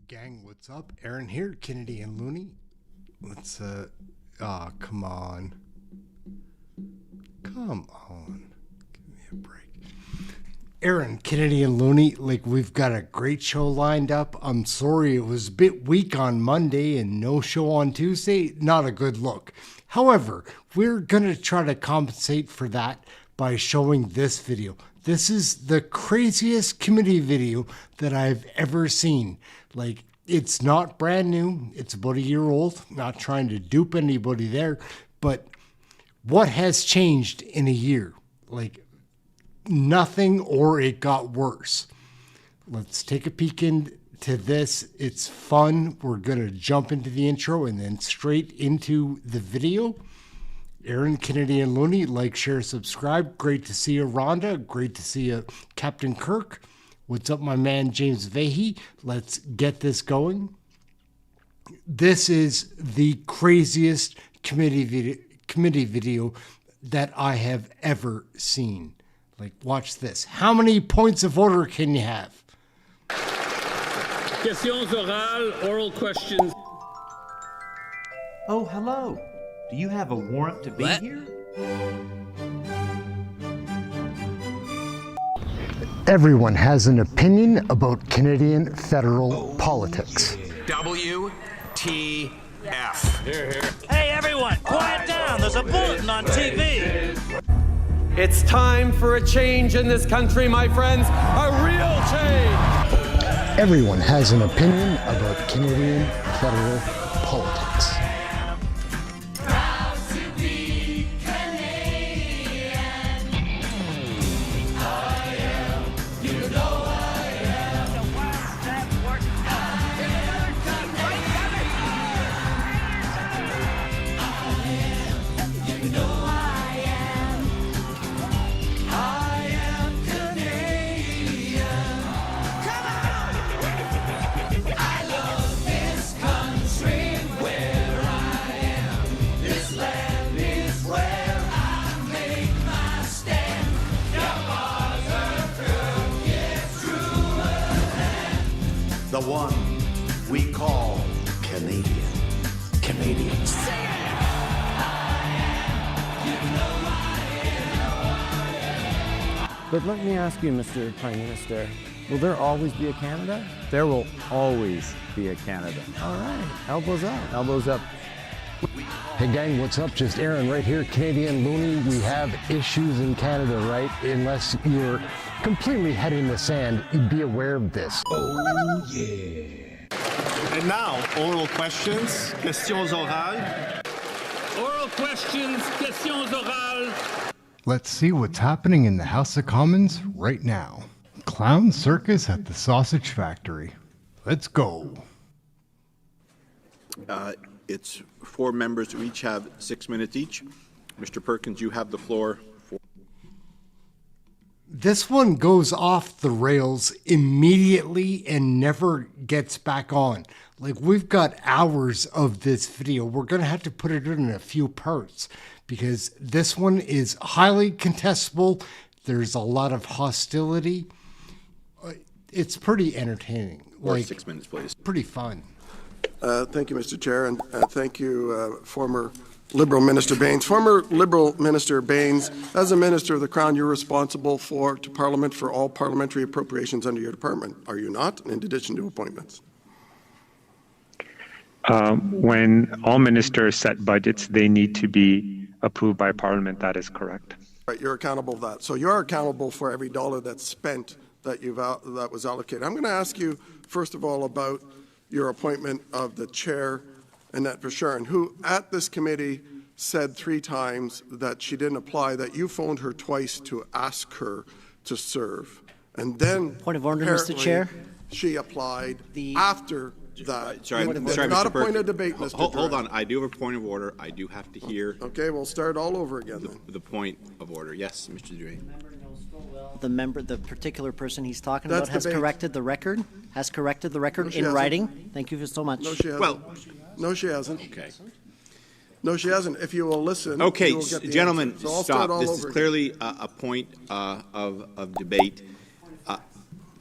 Gang, what's up? Aaron here, Kennedy and Loonie. Let's, come on. Come on. Give me a break. Aaron, Kennedy and Loonie, we've got a great show lined up. I'm sorry it was a bit weak on Monday and no show on Tuesday. Not a good look. However, we're going to try to compensate for that by showing this video. This is the craziest committee video that I've ever seen. It's not brand new. It's about a year old. Not trying to dupe anybody there, but what has changed in a year? Nothing, or it got worse. Let's take a peek into this. It's fun. We're going to jump into the intro and then straight into the video. Aaron, Kennedy, and Loonie, like, share, subscribe. Great to see you, Rhonda. Great to see you, Captain Kirk. What's up, my man, James Vahey? Let's get this going. This is the craziest committee video that I have ever seen. Watch this. How many points of order can you have? Questions orales, oral questions. Oh, hello. Do you have a warrant to be here? Everyone has an opinion about Canadian federal politics. WTF. Hey everyone, quiet down. There's a bulletin on TV. It's time for a change in this country, my friends. A real change. Everyone has an opinion about Canadian federal politics. The one we call Canadians. But let me ask you, Mr. Prime Minister, will there always be a Canada? There will always be a Canada. All right, elbows up. Elbows up. Hey gang, what's up? Just Aaron right here, Canadian Loonie. We have issues in Canada, right? Unless you're completely head in the sand, be aware of this. Oh, yeah. And now, oral questions, questions orales. Oral questions, questions orales. Let's see what's happening in the House of Commons right now. Clown circus at the sausage factory. Let's go. It's 4 members who each have 6 minutes each. Mr. Perkins, you have the floor. This one goes off the rails immediately and never gets back on. We've got hours of this video. We're going to have to put it in a few parts because this one is highly contestable. There's a lot of hostility. It's pretty entertaining. 6 minutes, please. Pretty fun. Thank you, Mr. Chair, and thank you, former Liberal Minister Baines. Former Liberal Minister Baines, as a Minister of the Crown, you're responsible to Parliament for all parliamentary appropriations under your department, are you not, in addition to appointments? When all ministers set budgets, they need to be approved by Parliament. That is correct. Right, you're accountable for that. So you're accountable for every dollar that's spent that was allocated. I'm going to ask you, first of all, about your appointment of the chair, Annette Verschuren, who at this committee said 3 times that she didn't apply, that you phoned her twice to ask her to serve. And then, point of order, Mr. Chair, she applied after that. Sorry, not Mr. a point of debate, Mr. Hold on. I do have a point of order. I do have to hear. Okay, we'll start all over again the point of order. Yes, Mr. Duane. the particular person he's talking about has corrected the record, in writing. Thank you so much. No, she hasn't. Well, no, she hasn't. Okay. No, she hasn't. If you will listen. Okay, you will get the gentlemen, so stop. This is clearly a point of debate.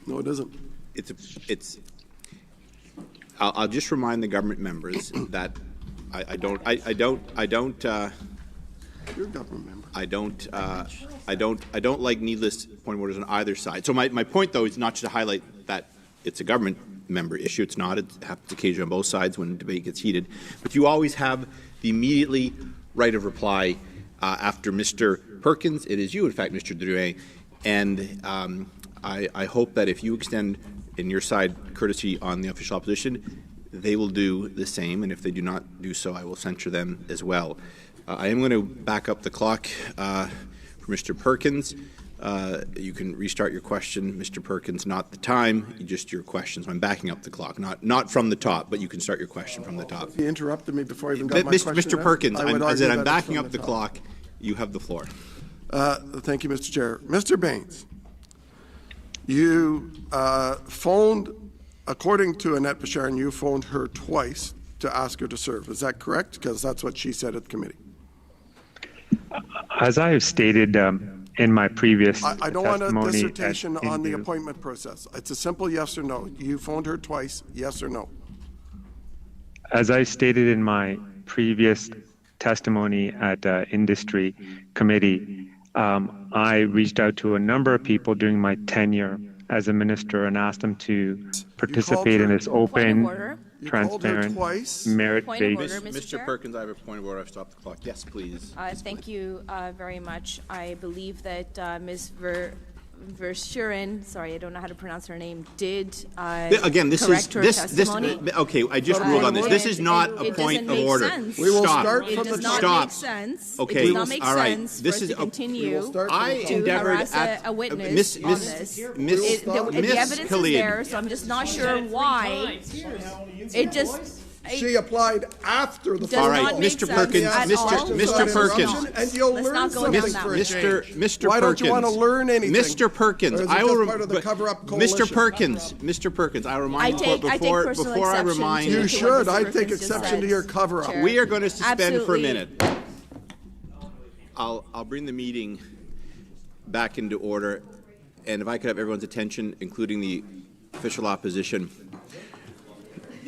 No, it isn't. It's I'll just remind the government members that I don't. You're a government member. I don't like needless point of orders on either side. So my point, though, is not to highlight that it's a government member issue. It's not. It happens occasionally on both sides when debate gets heated. But you always have the immediately right of reply after Mr. Perkins. It is you, in fact, Mr. Drouin. And I hope that if you extend, in your side, courtesy on the official opposition, they will do the same. And if they do not do so, I will censure them as well. I am going to back up the clock for Mr. Perkins. You can restart your question, Mr. Perkins, not the time, just your questions. I'm backing up the clock, not from the top, but you can start your question from the top. He interrupted me before I even got my question. Mr. Perkins, I'm backing up the clock. You have the floor. Thank you, Mr. Chair. Mr. Baines, you phoned, according to Annette Basharian, you phoned her twice to ask her to serve. Is that correct? Because that's what she said at the committee. As I have stated in my previous I don't want a testimony dissertation on the appointment process. It's a simple yes or no. You phoned her twice, yes or no? As I stated in my previous testimony at industry committee, I reached out to a number of people during my tenure as a minister and asked them to participate in this open, transparent, merit-based. Mr. Perkins, I have a point of order. I've stopped the clock. Yes, please. Thank you very much. I believe that Ms. Verschuren, sorry, I don't know how to pronounce her name, did again, this correct is her this testimony. Okay, I just ruled on this. This is not a point of order. We will Stop. start from the top. Stop. Make sense. Okay, it does not make all right. sense This for us is to continue I to endeavored harass at a witness on this. The evidence is there, so I'm just not sure why. It just. She applied after the All right, Mr. Perkins, Mr. Perkins, and you'll learn something for a change. Mr. Why don't you want to learn anything? Mr. Perkins, I will. Mr. Perkins, I remind you before I remind you should. I take exception to your cover-up. We are going to suspend for a minute. I'll bring the meeting back into order, and if I could have everyone's attention, including the official opposition.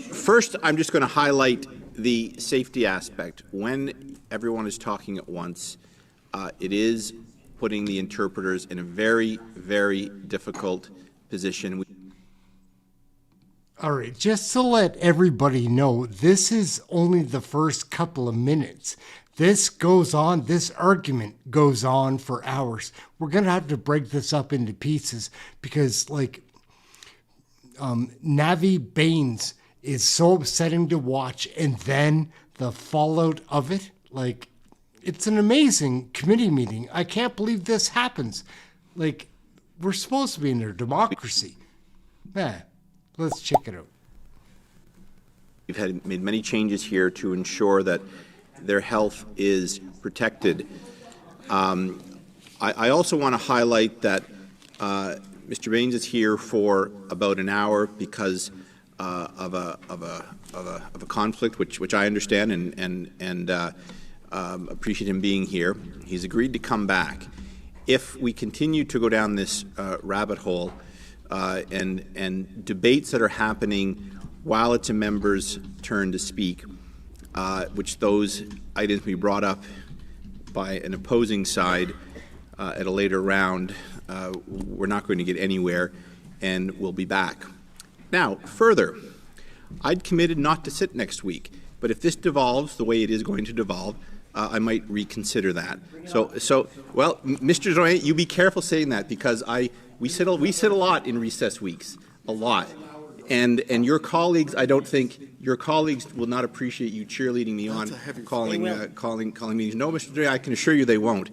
First, I'm just going to highlight the safety aspect. When everyone is talking at once, it is putting the interpreters in a very, very difficult position. All right, just to let everybody know, this is only the first couple of minutes. This goes on, this argument goes on for hours. We're going to have to break this up into pieces because, like, Navi Baines is so upsetting to watch, and then the fallout of it, like, it's an amazing committee meeting. I can't believe this happens. Like, we're supposed to be in a democracy. Man, let's check it out. We've made many changes here to ensure that their health is protected. I also want to highlight that Mr. Baines is here for about an hour because of a conflict, which I understand and appreciate him being here. He's agreed to come back. If we continue to go down this rabbit hole and debates that are happening while it's a member's turn to speak, which those items be brought up by an opposing side at a later round, we're not going to get anywhere, and we'll be back. Now, further, I'd committed not to sit next week, but if this devolves the way it is going to devolve, I might reconsider that. Well, Mr. Drouin, you be careful saying that because we sit a lot in recess weeks, a lot, and your colleagues, I don't think your colleagues will not appreciate you cheerleading me on calling meetings. No, Mr. Drouin, I can assure you they won't.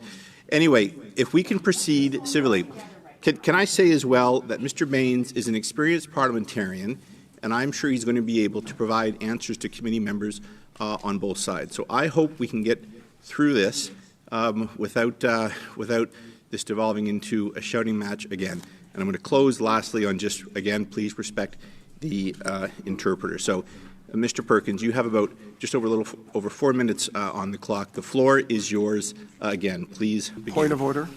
Anyway, if we can proceed civilly. Can I say as well that Mr. Baines is an experienced parliamentarian, and I'm sure he's going to be able to provide answers to committee members on both sides. So I hope we can get through this without this devolving into a shouting match again. And I'm going to close lastly on just, again, please respect the interpreter. So, Mr. Perkins, you have about just over 4 minutes on the clock. The floor is yours again. Please begin. Point of order.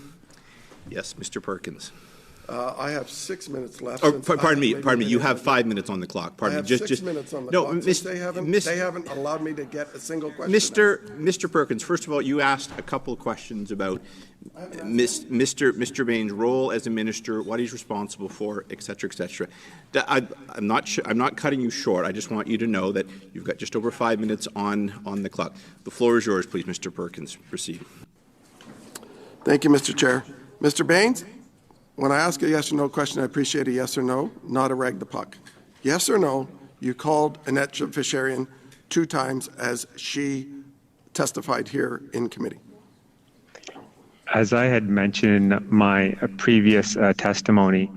Yes, Mr. Perkins. I have 6 minutes left. Oh, since pardon me. You have have 5 minutes on the clock. I Pardon have me. 6 minutes on the no, clock. Miss, They haven't allowed me to get a single question. Mr. Perkins, first of all, you asked a couple of questions about Mr. Bain's role as a minister, what he's responsible for, et cetera, et cetera. I'm not cutting you short. I just want you to know that you've got just over 5 minutes on the clock. The floor is yours, please, Mr. Perkins. Proceed. Thank you, Mr. Chair. Mr. Bains, when I ask a yes or no question, I appreciate a yes or no, not a rag the puck. Yes or no, you called Annette Fisherian 2 times as she testified here in committee. As I had mentioned in my previous testimony,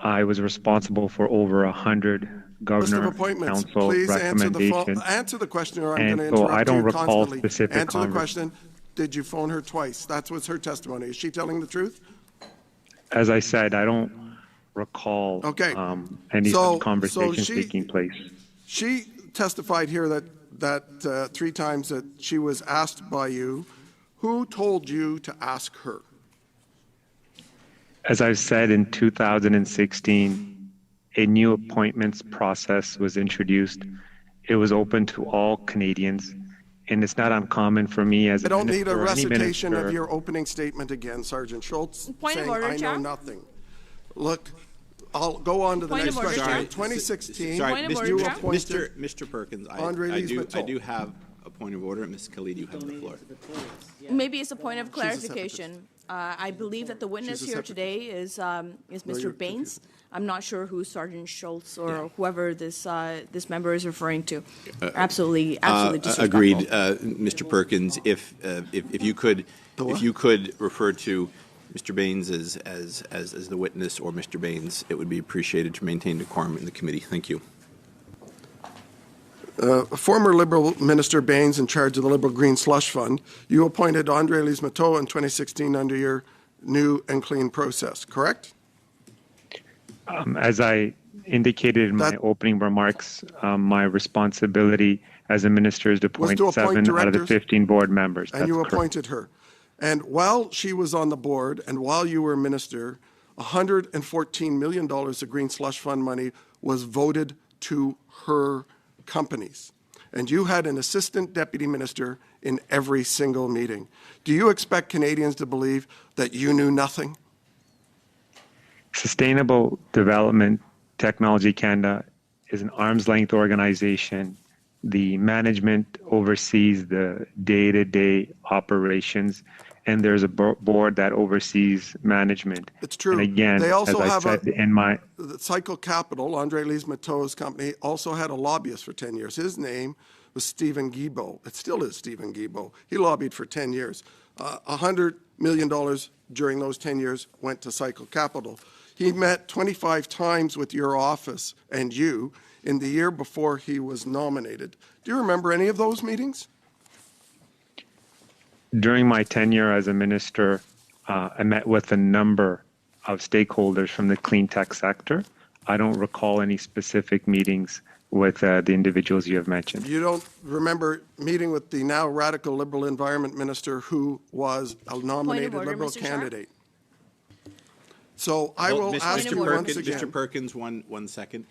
I was responsible for over 100 governor council Please recommendations. answer the question, or I'm And going to so interrupt I don't you recall constantly. specific Answer the question. Did you phone her twice? That was her testimony. Is she telling the truth? As I said, I don't recall any such conversation taking place. She testified here that 3 times that she was asked by you. Who told you to ask her? As I've said, in 2016, a new appointments process was introduced. It was open to all Canadians, and it's not uncommon for me as I don't need a minister or any recitation minister. of your opening statement again, Sergeant Schultz, Point of saying order, I know Chair. nothing. Look, I'll go on to the Point next of order, question. Chair. 2016, Sorry, Point of order, Chair. Mr. Perkins, Andre I Lees-Matteau. do have a point of order. Ms. Khalid, you have the floor. Maybe it's a point of clarification. I believe that the witness here today is Mr. Bains. I'm not sure who Sergeant Schultz or whoever this member is referring to. Absolutely disrespectful. Agreed, Mr. Perkins. If you could refer to Mr. Bains as the witness or Mr. Bains, it would be appreciated to maintain decorum in the committee. Thank you. Former Liberal Minister Bains, in charge of the Liberal Green Slush Fund, you appointed Andre Lees-Matteau in 2016 under your new and clean process, correct? As I indicated in my opening remarks, my responsibility as a minister is to appoint 7 out of the 15 board members. And you appointed her. And while she was on the board and while you were minister, $114 million of Green Slush Fund money was voted to her companies. And you had an assistant deputy minister in every single meeting. Do you expect Canadians to believe that you knew nothing? Sustainable Development Technology Canada is an arm's length organization. The management oversees the day-to-day operations, and there's a board that oversees management. It's true. And again, they also as I have said in my the Cycle Capital, Andre Lees-Matteau's company, also had a lobbyist for 10 years. His name was Stephen Guilbeault. It still is Stephen Guilbeault. He lobbied for 10 years. $100 million during those 10 years went to Cycle Capital. He met 25 times with your office and you in the year before he was nominated. Do you remember any of those meetings? During my tenure as a minister, I met with a number of stakeholders from the clean tech sector. I don't recall any specific meetings with the individuals you have mentioned. You don't remember meeting with the now radical Liberal Environment Minister who was a nominated order, Liberal Mr. candidate? So I will ask you once again. Mr. Perkins, one second.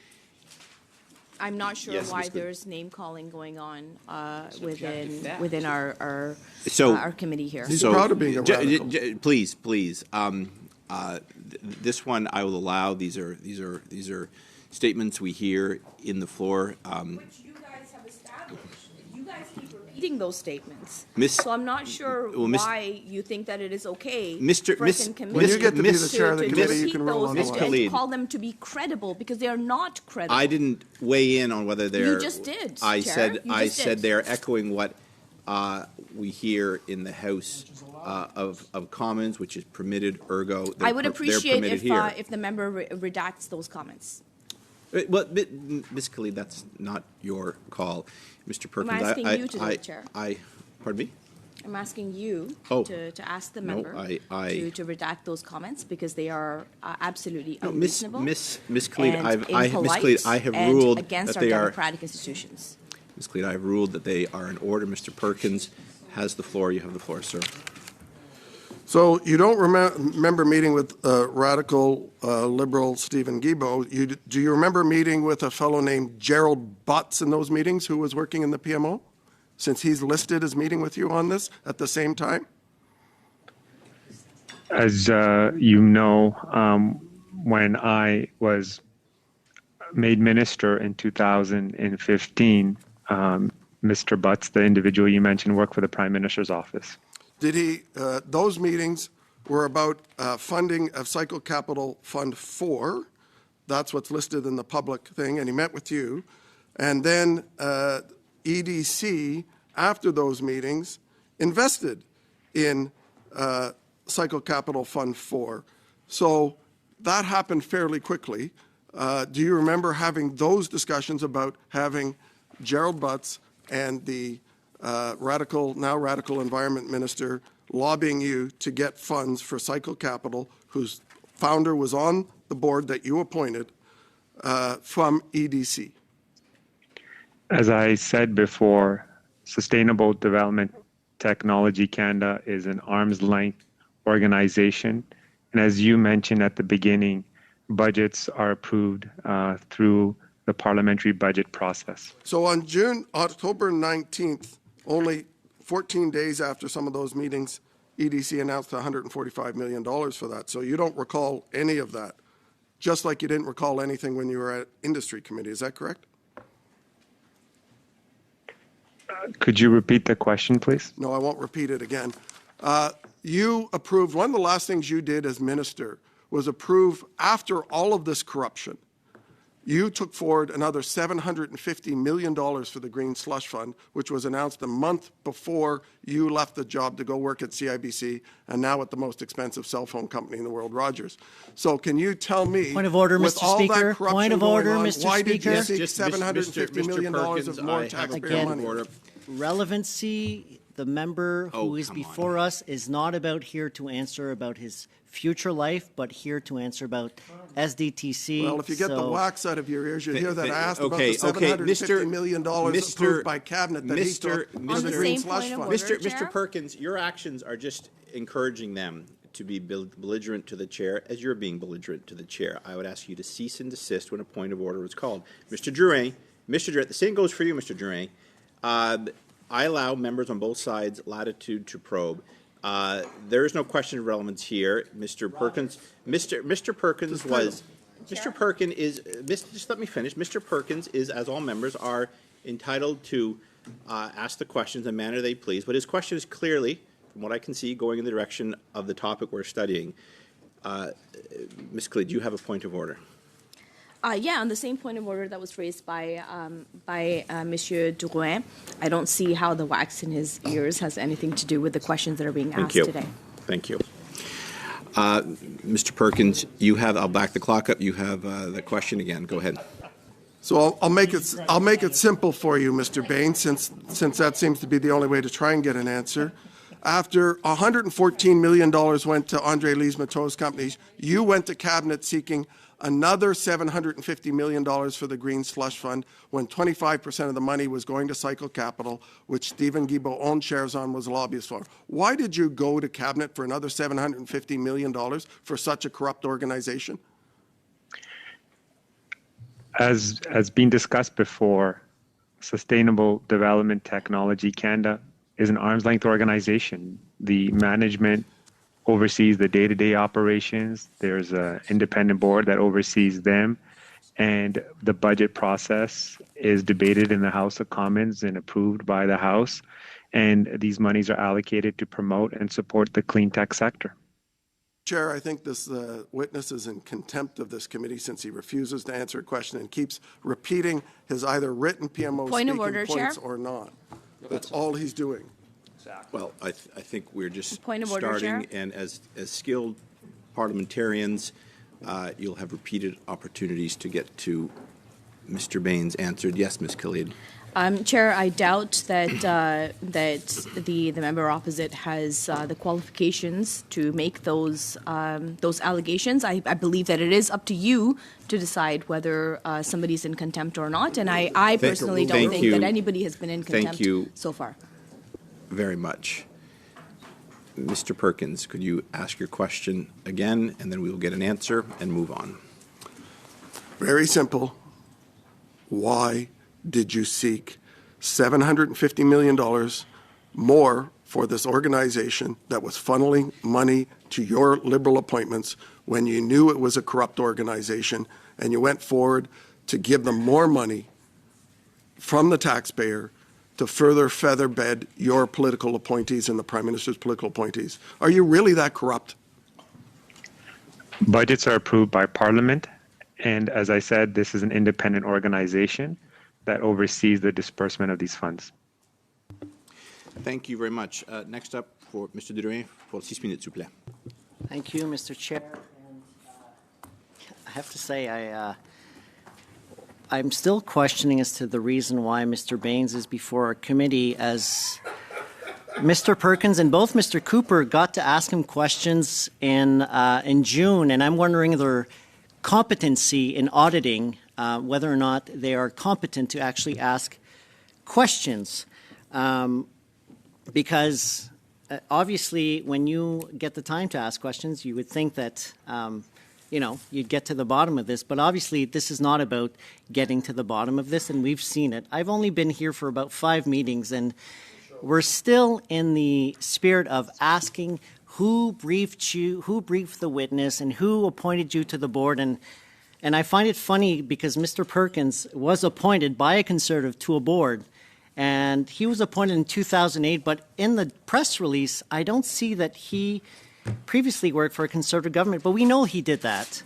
I'm not sure Yes, why Ms. there's name calling going on within our committee here. He's proud of being a radical. Please. This one I will allow. These are statements we hear in the floor. Which you guys have established. You guys keep repeating those statements. Miss- So I'm not sure Well, Miss- why you think that it is okay Mr. for Miss- us in committee When you get to be the Miss- chair of the to committee, you repeat can roll those on the Miss line. and Khalid. call them to be credible because they are not credible. I didn't weigh in on whether they're. You just did, I Chair. said You I just said did. they're echoing what we hear in the House of Commons, which is permitted. Ergo, I would they're appreciate permitted here. if the member redacts those comments. Well, Ms. Khalid, that's not your call, Mr. Perkins. asking you to do it, Chair. Pardon me. I'm asking you Oh. to ask the No, member I- to redact those comments because they are absolutely No, Miss unreasonable Khalid, and Miss impolite Khalid, I have and ruled against that our they are. democratic institutions. Ms. Khalid, I have ruled that they are in order. Mr. Perkins has the floor. You have the floor, sir. So you don't remember meeting with radical liberal Stephen Guilbeault. Do you remember meeting with a fellow named Gerald Butts in those meetings who was working in the PMO? Since he's listed as meeting with you on this at the same time? As you know, when I was made minister in 2015, Mr. Butts, the individual you mentioned, worked for the Prime Minister's office. Did he, those meetings were about funding of Cycle Capital Fund 4. That's what's listed in the public thing, and he met with you. And then EDC, after those meetings, invested in Cycle Capital Fund 4. So that happened fairly quickly. Do you remember having those discussions about having Gerald Butts and the now radical environment minister lobbying you to get funds for Cycle Capital, whose founder was on the board that you appointed, from EDC? As I said before, Sustainable Development Technology Canada is an arm's length organization. And as you mentioned at the beginning, budgets are approved through the parliamentary budget process. So on October 19th, only 14 days after some of those meetings, EDC announced $145 million for that. So you don't recall any of that, just like you didn't recall anything when you were at industry committee. Is that correct? Could you repeat the question, please? No, I won't repeat it again. You approved, one of the last things you did as minister was approve, after all of this corruption, you took forward another $750 million for the Green Slush Fund, which was announced a month before you left the job to go work at CIBC and now at the most expensive cell phone company in the world, Rogers. So can you tell me, point of order, with Mr. all Speaker, that corruption point of order, going on, Mr. why did you Speaker. seek $750 million of more taxpayer money? Again, relevancy, the member who is before us is not about here to answer about his future life, but here to answer about SDTC. Well, if you get the wax out of your ears, you hear that I asked about the $750 million approved by Cabinet that he took for the Green Slush Fund. Mr. Perkins, your actions are just encouraging them to be belligerent to the chair as you're being belligerent to the chair. I would ask you to cease and desist when a point of order is called. Mr. Drouin, the same goes for you, Mr. Drouin. I allow members on both sides latitude to probe. There is no question of relevance here. Mr. Perkins, Mr. Perkins was, Mr. Perkins is, just let me finish. Mr. Perkins is, as all members are entitled to ask the questions in the manner they please, but his question is clearly, from what I can see, going in the direction of the topic we're studying. Ms. Khalid, do you have a point of order? Yeah, on the same point of order that was raised by Monsieur Drouin, I don't see how the wax in his ears has anything to do with the questions that are being asked today. Thank you. Mr. Perkins, you have. I'll back the clock up. You have the question again. Go ahead. So I'll make it simple for you, Mr. Bain, since that seems to be the only way to try and get an answer. After $114 million went to Andre Lise-Matteau's companies, you went to Cabinet seeking another $750 million for the Green Slush Fund when 25% of the money was going to Cycle Capital, which Stephen Guilbeault owned shares on, was a lobbyist for. Why did you go to Cabinet for another $750 million for such a corrupt organization? As been discussed before, Sustainable Development Technology Canada is an arm's length organization. The management oversees the day-to-day operations. There's an independent board that oversees them, and the budget process is debated in the House of Commons and approved by the House, and these monies are allocated to promote and support the clean tech sector. Chair, I think this witness is in contempt of this committee since he refuses to answer a question and keeps repeating his either written PMO speaking points Chair? Or not. That's all he's doing. Well, I think we're just starting, order, and as skilled parliamentarians, you'll have repeated opportunities to get to Mr. Bain's answered. Yes, Ms. Khalid. Chair, I doubt that the member opposite has the qualifications to make those allegations. I believe that it is up to you to decide whether somebody's in contempt or not, and I personally don't think that anybody has been in contempt so far. Very much. Mr. Perkins, could you ask your question again, and then we will get an answer and move on. Very simple. Why did you seek $750 million more for this organization that was funneling money to your Liberal appointments when you knew it was a corrupt organization, and you went forward to give them more money from the taxpayer to further feather bed your political appointees and the Prime Minister's political appointees? Are you really that corrupt? Budgets are approved by Parliament, and as I said, this is an independent organization that oversees the disbursement of these funds. Thank you very much. Next up, for Mr. Drouin, for 6 minutes, s'il vous plaît. Thank you, Mr. Chair. I have to say, I'm still questioning as to the reason why Mr. Baines is before our committee, as Mr. Perkins and both Mr. Cooper got to ask him questions in June, and I'm wondering their competency in auditing, whether or not they are competent to actually ask questions. Because obviously, when you get the time to ask questions, you would think that, you'd get to the bottom of this. But obviously, this is not about getting to the bottom of this, and we've seen it. I've only been here for about 5 meetings, and we're still in the spirit of asking who briefed you, who briefed the witness, and who appointed you to the board. And I find it funny because Mr. Perkins was appointed by a Conservative to a board, and he was appointed in 2008, but in the press release, I don't see that he previously worked for a Conservative government, but we know he did that.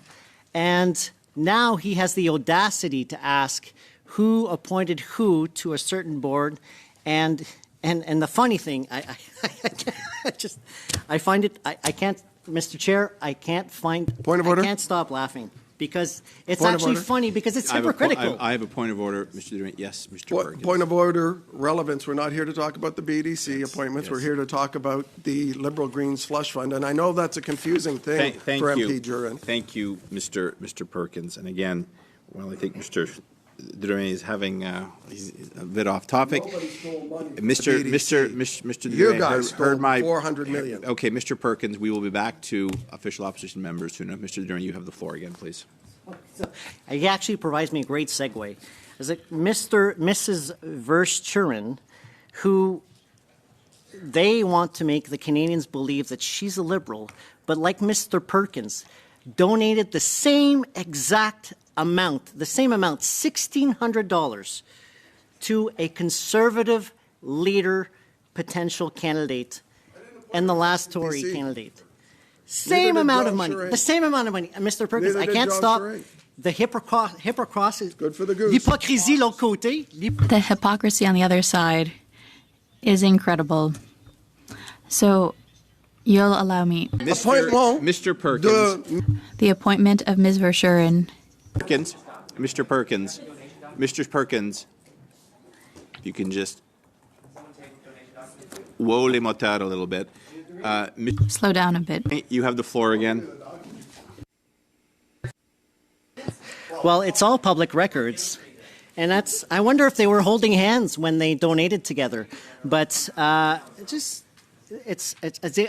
And now he has the audacity to ask who appointed who to a certain board. And the funny thing, I find it, I can't, Mr. Chair, I can't find, Point of order? I can't stop laughing. Because it's Point of actually order? funny because it's hypocritical. I have a point of order, Mr. Drouin. Yes, Mr. Perkins. Point of order, relevance. We're not here to talk about the BDC appointments. yes. We're here to talk about the Liberal Greens slush fund. And I know that's a confusing thing Thank for you. MP Durin. Thank you, Mr. Perkins. And again, well, I think Mr. Drouin is having he's a bit off topic. Mr. Drouin You guys heard my $400 million. Okay, Mr. Perkins, we will be back to official opposition members soon. Mr. Drouin, you have the floor again, please. He actually provides me a great segue. Is it Mrs. Versturen, who they want to make the Canadians believe that she's a Liberal, but like Mr. Perkins, donated the same exact amount, $1,600, to a Conservative leader potential candidate and the last Tory candidate. Same amount of money. The same amount of money. Mr. Perkins, I can't stop the hypocrisy. Good for the goose. L'hypocrisie, l'autre côté. The hypocrisy on the other side is incredible. So you'll allow me. Mr. Perkins. The appointment of Ms. Verschuren. Mr. Perkins, if you can just woe les motards a little bit. Slow down a bit. You have the floor again. Well, it's all public records. And I wonder if they were holding hands when they donated together. But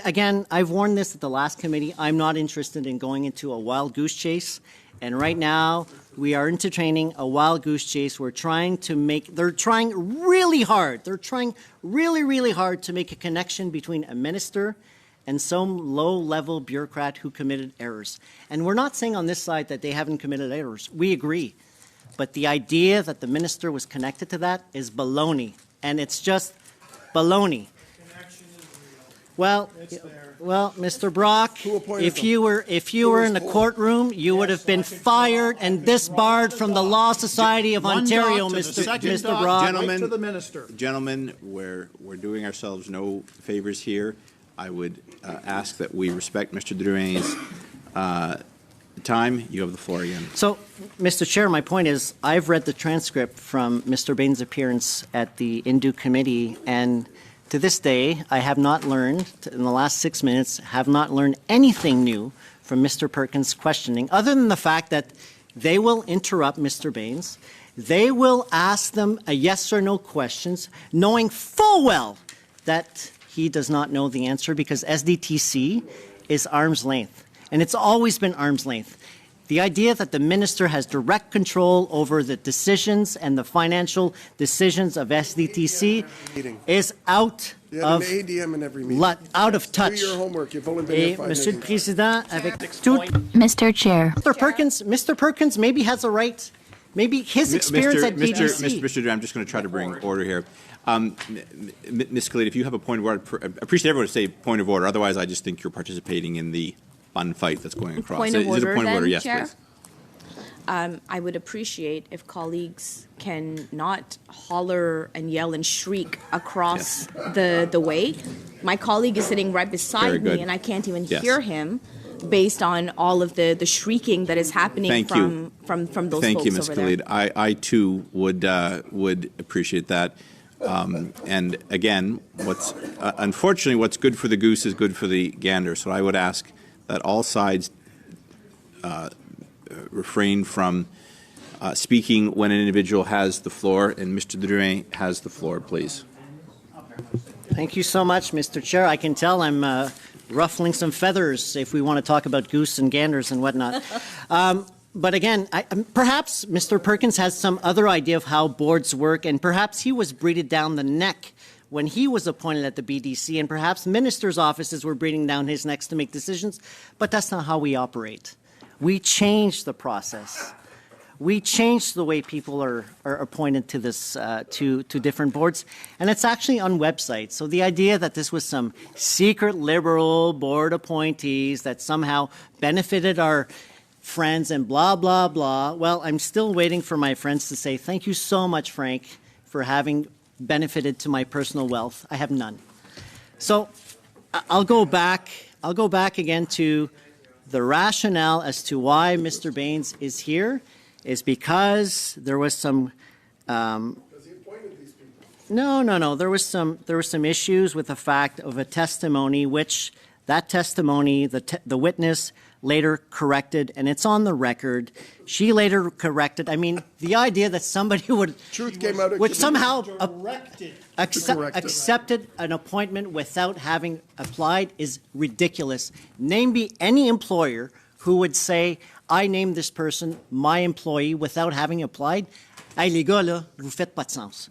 again, I've warned this at the last committee. I'm not interested in going into a wild goose chase. And right now, we are entertaining a wild goose chase. They're trying really hard. They're trying really, really hard to make a connection between a minister and some low-level bureaucrat who committed errors. And we're not saying on this side that they haven't committed errors. We agree. But the idea that the minister was connected to that is baloney. And it's just baloney. Well, Mr. Brock, if you were in the courtroom, you would have been fired and disbarred from the Law Society of Ontario, Mr. Brock. Gentlemen, we're doing ourselves no favors here. I would ask that we respect Mr. Drouin's time. You have the floor again. So, Mr. Chair, my point is, I've read the transcript from Mr. Baines' appearance at the Indu Committee, and to this day, I have not learned, in the last 6 minutes, have not learned anything new from Mr. Perkins' questioning, other than the fact that they will interrupt Mr. Baines. They will ask them a yes or no questions, knowing full well that he does not know the answer because SDTC is arm's length, and it's always been arm's length. The idea that the minister has direct control over the decisions and the financial decisions of SDTC is out of out of touch. Do your homework. You've only been here 5 Monsieur le minutes. Président, avec tout, Mr. Chair. Mr. Perkins maybe has a right. Maybe his experience at BDC. Mr. Durant, I'm just going to try to bring order here. Ms. Khalid, if you have a point of order, I appreciate everyone to say point of order. Otherwise, I just think you're participating in the fun fight that's going across. Point of Is it order, a point of order? then, Yes, Chair? please. I would appreciate if colleagues can not holler and yell and shriek across the way. My colleague is sitting right Very beside good. me, and I can't even Yes. hear him based on all of the shrieking that is happening Thank from those Thank folks you, Ms. over there. Khalid. I too would appreciate that. And again, unfortunately, what's good for the goose is good for the gander. So I would ask that all sides refrain from speaking when an individual has the floor. And Mr. Durant has the floor, please. Thank you so much, Mr. Chair. I can tell I'm ruffling some feathers if we want to talk about goose and ganders and whatnot. But again, perhaps Mr. Perkins has some other idea of how boards work, and perhaps he was breathed down the neck when he was appointed at the BDC, and perhaps ministers' offices were breathing down his necks to make decisions, but that's not how we operate. We change the process. We change the way people are appointed to this to different boards, and it's actually on websites. So the idea that this was some secret liberal board appointees that somehow benefited our friends and blah, blah, blah. Well, I'm still waiting for my friends to say, thank you so much, Frank, for having benefited to my personal wealth. I have none. So I'll go back again to the rationale as to why Mr. Baines is here is because there was some no. There was some issues with the fact of a testimony, which that testimony, the witness later corrected, and it's on the record. She later corrected. I mean, the idea that somebody would somehow accepted an appointment without having applied is ridiculous. Name me any employer who would say, I named this person my employee without having applied. Hey, les gars, là, vous faites pas de sens.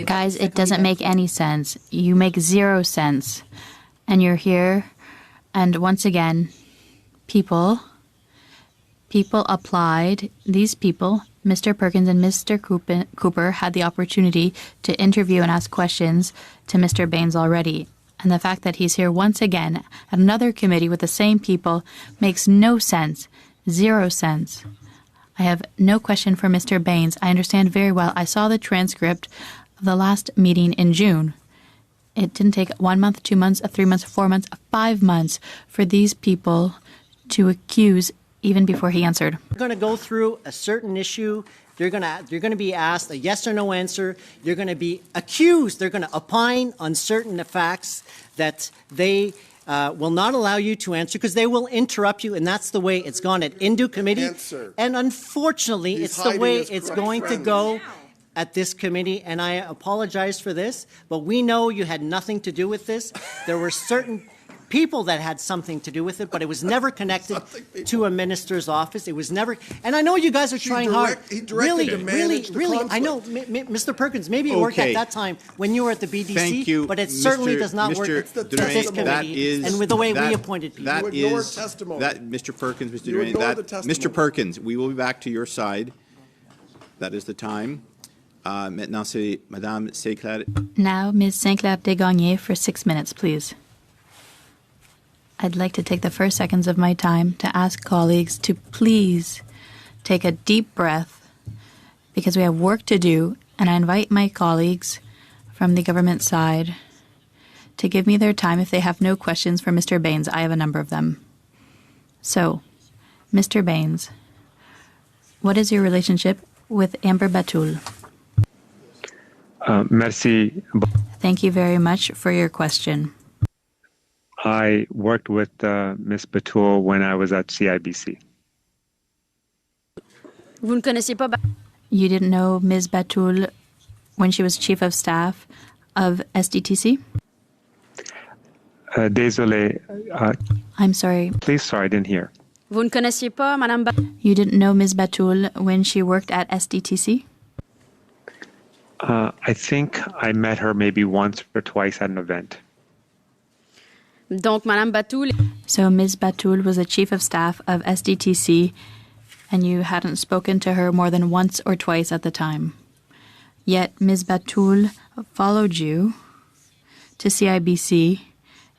Guys, it doesn't make any sense. You make 0 sense. And you're here, and once again, people applied. These people, Mr. Perkins and Mr. Cooper, had the opportunity to interview and ask questions to Mr. Baines already. And the fact that he's here once again at another committee with the same people makes no sense. 0 sense. I have no question for Mr. Baines. I understand very well. I saw the transcript of the last meeting in June. It didn't take 1 month, 2 months, 3 months, 4 months, 5 months for these people to accuse even before he answered. You're going to go through a certain issue. You're going to be asked a yes or no answer. You're going to be accused. They're going to opine on certain facts that they will not allow you to answer because they will interrupt you, and that's the way it's gone at Indu Committee. And unfortunately, it's the way it's going to go at this committee, and I apologize for this, but we know you had nothing to do with this. There were certain people that had something to do with it, but it was never connected to a minister's office. It was never, and I know you guys are trying hard. Really, I know, Mr. Perkins, maybe it worked at that time when you were at the BDC, Thank you, but it certainly does not work at this committee and with the way we appointed people. Mr. Perkins, Mr. Durant, Mr. Perkins, we will be back to your side. That is the time. Maintenant, c'est Madame Sinclair. Now, Ms. Sinclair Desgagnés for 6 minutes, please. I'd like to take the first seconds of my time to ask colleagues to please take a deep breath because we have work to do, and I invite my colleagues from the government side to give me their time if they have no questions for Mr. Baines. I have a number of them. So, Mr. Baines, what is your relationship with Amber Batul? Merci. Thank you very much for your question. I worked with Ms. Batul when I was at CIBC. You didn't know Ms. Batul when she was chief of staff of SDTC? Désolé. I'm sorry. Please, sorry, I didn't hear. Vous ne connaissiez pas Madame You didn't know Ms. Batul when she worked at SDTC? I think I met her maybe once or twice at an event. Donc, Madame Batul. So Ms. Batul was the chief of staff of SDTC, and you hadn't spoken to her more than once or twice at the time. Yet Ms. Batul followed you to CIBC.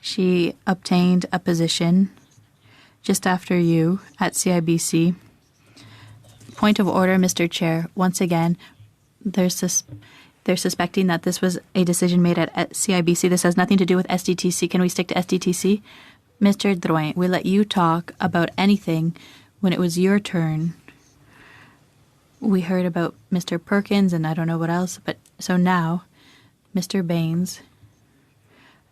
She obtained a position just after you at CIBC. Point of order, Mr. Chair. Once again, they're suspecting that this was a decision made at CIBC. This has nothing to do with SDTC. Can we stick to SDTC? Mr. Drouin, we let you talk about anything when it was your turn. We heard about Mr. Perkins and I don't know what else, but so now Mr. Baines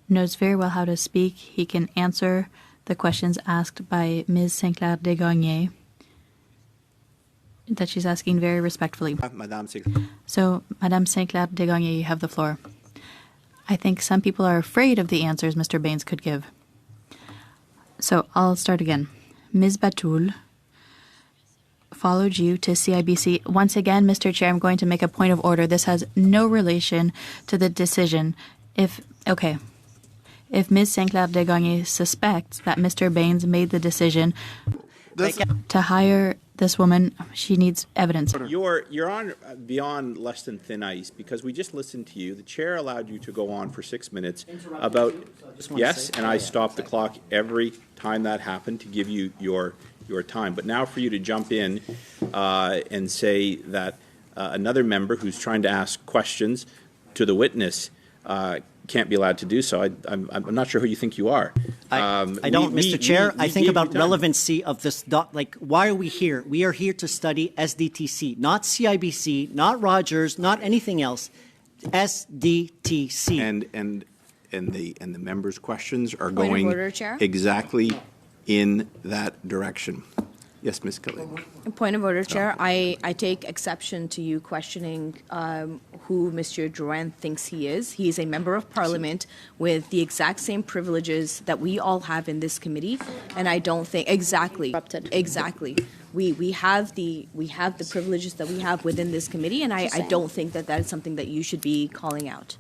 knows very well how to speak. He can answer the questions asked by Ms. Sinclair Desgagnés that she's asking very respectfully. So, Madame Sinclair Desgagnés, you have the floor. I think some people are afraid of the answers Mr. Baines could give. So, I'll start again. Ms. Batul followed you to CIBC. Once again, Mr. Chair, I'm going to make a point of order. This has no relation to the decision. If Ms. Sinclair Desgagnés suspects that Mr. Baines made the decision to hire this woman, she needs evidence. You're on beyond less than thin ice because we just listened to you. The chair allowed you to go on for 6 minutes about yes, and I stopped the clock every time that happened to give you your time. But now for you to jump in and say that another member who's trying to ask questions to the witness can't be allowed to do so. I'm not sure who you think you are. I don't, Mr. Chair. I think about relevancy of this. Why are we here? We are here to study SDTC, not CIBC, not Rogers, not anything else. SDTC. And the members' questions are Point of going order, Chair. exactly in that direction. Yes, Ms. Kelly. Point of order, Chair. I take exception to you questioning who Mr. Drouin thinks he is. He is a member of Parliament with the exact same privileges that we all have in this committee, and I don't think exactly. We have the privileges that we have within this committee, and I don't think that is something that you should be calling out.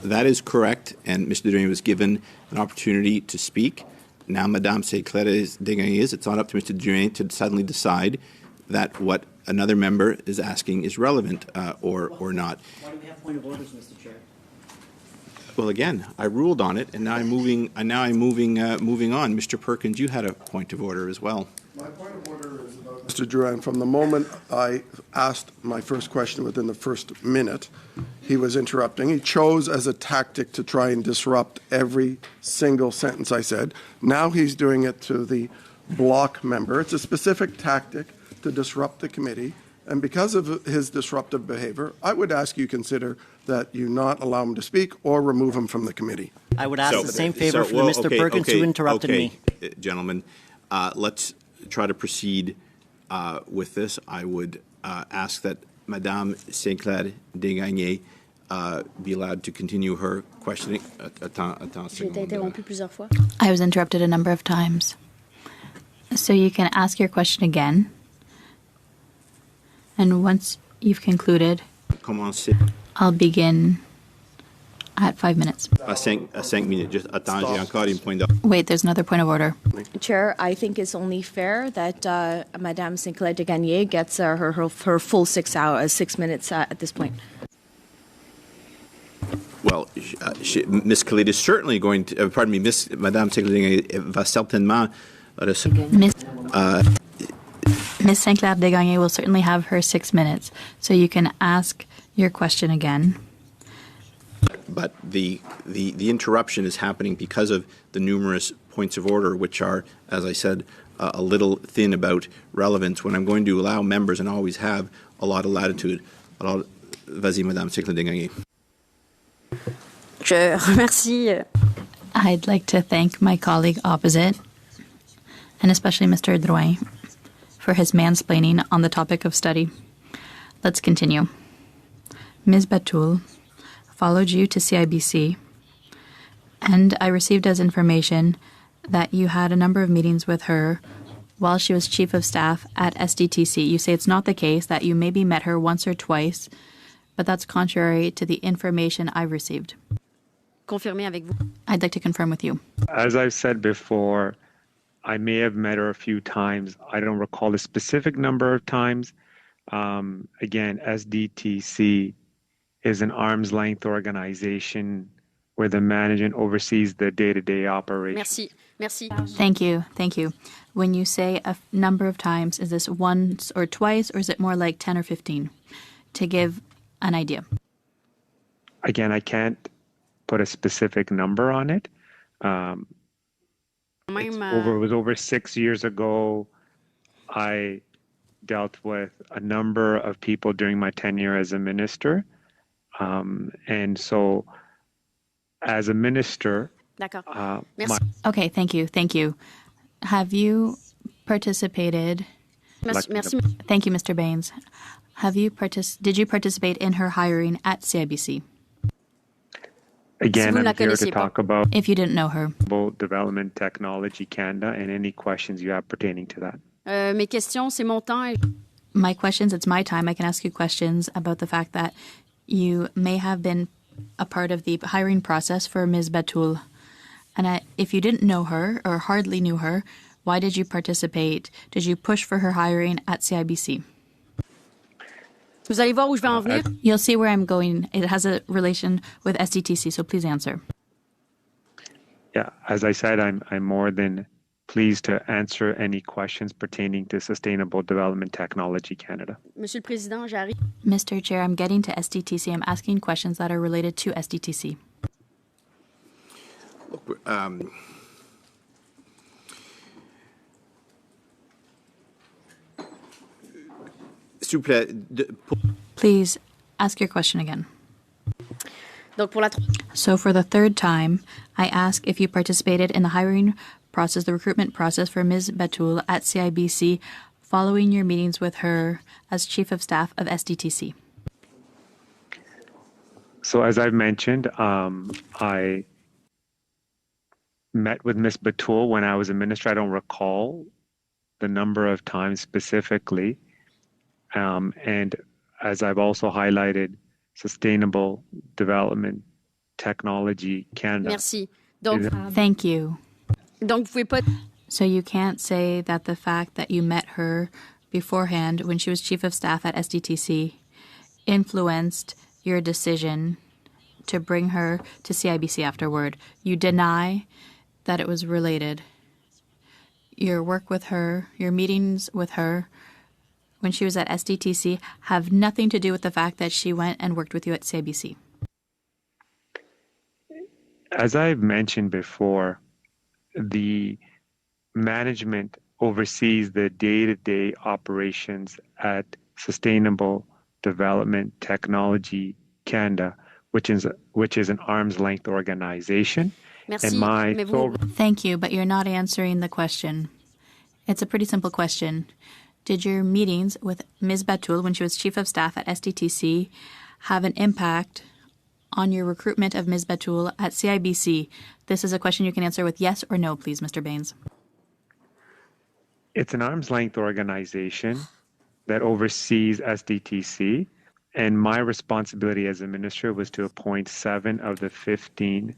That is correct, and Mr. Drouin was given an opportunity to speak. Now, Madame Sinclair Desgagnés, it's not up to Mr. Drouin to suddenly decide that what another member is asking is relevant or not. Why do we have point of orders, Mr. Chair? Well, again, I ruled on it, and now I'm moving on. Mr. Perkins, you had a point of order as well. My point of order is about Mr. Drouin. From the moment I asked my first question within the first minute, he was interrupting. He chose as a tactic to try and disrupt every single sentence I said. Now he's doing it to the block member. It's a specific tactic to disrupt the committee. And because of his disruptive behavior, I would ask you consider that you not allow him to speak or remove him from the committee. I would ask the same favor for Mr. Perkins who interrupted me. Gentlemen, let's try to proceed with this. I would ask that Madame Sinclair Desgagnés be allowed to continue her questioning. I was interrupted a number of times. So you can ask your question again. And once you've concluded, I'll begin at 5 minutes. Wait, there's another point of order. Chair, I think it's only fair that Madame Sinclair Desgagnés gets her full 6 minutes at this point. Well, Ms. Khalid is certainly going to, Madame Sinclair Desgagnés va certainement Ms. Sinclair Desgagnés will certainly have her 6 minutes, so you can ask your question again. But the interruption is happening because of the numerous points of order, which are, as I said, a little thin about relevance when I'm going to allow members, and always have, a lot of latitude. Vas-y, Madame Sinclair Desgagnés. Je remercie. I'd like to thank my colleague opposite, and especially Mr. Drouin, for his mansplaining on the topic of study. Let's continue. Ms. Batul followed you to CIBC, And I received as information that you had a number of meetings with her while she was chief of staff at SDTC. You say it's not the case, that you maybe met her once or twice, but that's contrary to the information I've received. Confirmer avec vous. I'd like to confirm with you. As I've said before, I may have met her a few times. I don't recall the specific number of times. Again, SDTC is an arm's length organization where the management oversees the day-to-day operation. Merci. Merci. Thank you. Thank you. When you say a number of times, is this once or twice, or is it more like 10 or 15? To give an idea. Again, I can't put a specific number on it. It was over 6 years ago. I dealt with a number of people during my tenure as a minister. And so as a minister, D'accord. Merci. Okay, thank you. Thank you. Have you participated? Merci. Thank you, Mr. Baines. Did you participate in her hiring at CIBC? Again, Si vous I'm here to talk about If you didn't know her. Development Technology Canada and any questions you have pertaining to that. Mes questions, c'est mon temps. My questions, it's my time. I can ask you questions about the fact that you may have been a part of the hiring process for Ms. Batul. And if you didn't know her or hardly knew her, why did you participate? Did you push for her hiring at CIBC? Vous allez voir où je vais en venir. You'll see where I'm going. It has a relation with SDTC, so please answer. Yeah, as I said, I'm more than pleased to answer any questions pertaining to Sustainable Development Technology Canada. Monsieur le Président, j'arrive. Mr. Chair, I'm getting to SDTC. I'm asking questions that are related to SDTC. Look, s'il vous plaît, Please ask your question again. Donc pour la So for the third time, I ask if you participated in the hiring process, the recruitment process for Ms. Batul at CIBC following your meetings with her as Chief of Staff of SDTC. So as I've mentioned, I met with Ms. Batul when I was a minister. I don't recall the number of times specifically. And as I've also highlighted, Sustainable Development Technology Canada. Merci. Donc, Thank you. donc vous pouvez pas. So you can't say that the fact that you met her beforehand when she was Chief of Staff at SDTC influenced your decision to bring her to CIBC afterward. You deny that it was related. Your work with her, your meetings with her when she was at SDTC have nothing to do with the fact that she went and worked with you at CIBC. As I've mentioned before, the management oversees the day-to-day operations at Sustainable Development Technology Canada, which is an arm's length organization. Merci. And my Mais sole Thank you, but you're not answering the question. It's a pretty simple question. Did your meetings with Ms. Batul when she was Chief of Staff at SDTC have an impact on your recruitment of Ms. Batul at CIBC? This is a question you can answer with yes or no, please, Mr. Baines. It's an arm's length organization that oversees SDTC, and my responsibility as a minister was to appoint 7 of the 15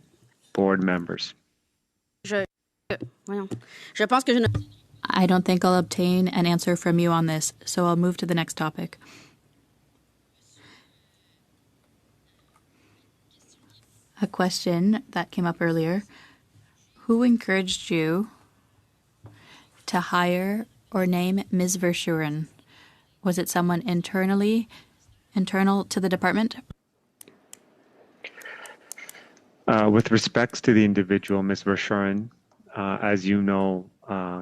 board members. Je pense que je ne. I don't think I'll obtain an answer from you on this, so I'll move to the next topic. A question that came up earlier. Who encouraged you to hire or name Ms. Verschuren? Was it someone internal to the department? With respects to the individual, Ms. Verschuren, as you know,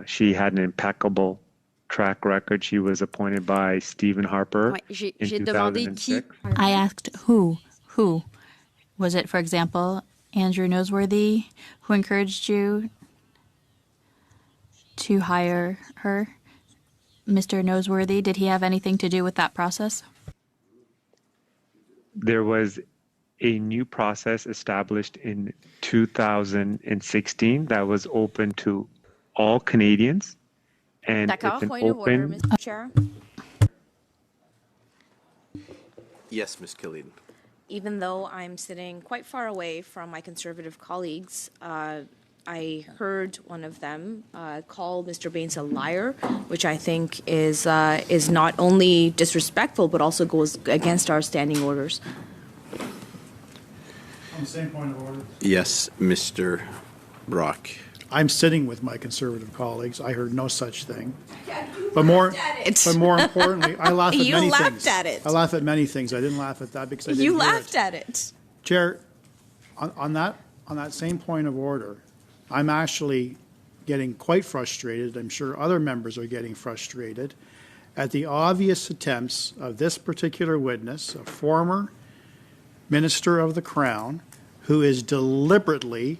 she had an impeccable track record. She was appointed by Stephen Harper Ouais, in j'ai demandé qui. 2006. I asked who. Who? Was it, for example, Andrew Noseworthy who encouraged you to hire her? Mr. Noseworthy, did he have anything to do with that process? There was a new process established in 2016 that was open to all Canadians. And D'accord. it's an Point of order, open... Mr. Chair. Yes, Ms. Killeen. Even though I'm sitting quite far away from my Conservative colleagues, I heard one of them call Mr. Baines a liar, which I think is not only disrespectful but also goes against our standing orders. On the same point of order. Yes, Mr. Brock. I'm sitting with my Conservative colleagues. I heard no such thing. But more importantly, I laugh at You many laughed things. at it. I laugh at many things. I didn't laugh at that because I didn't You hear laughed it. at it. Chair, on that same point of order, I'm actually getting quite frustrated. I'm sure other members are getting frustrated at the obvious attempts of this particular witness, a former Minister of the Crown, who is deliberately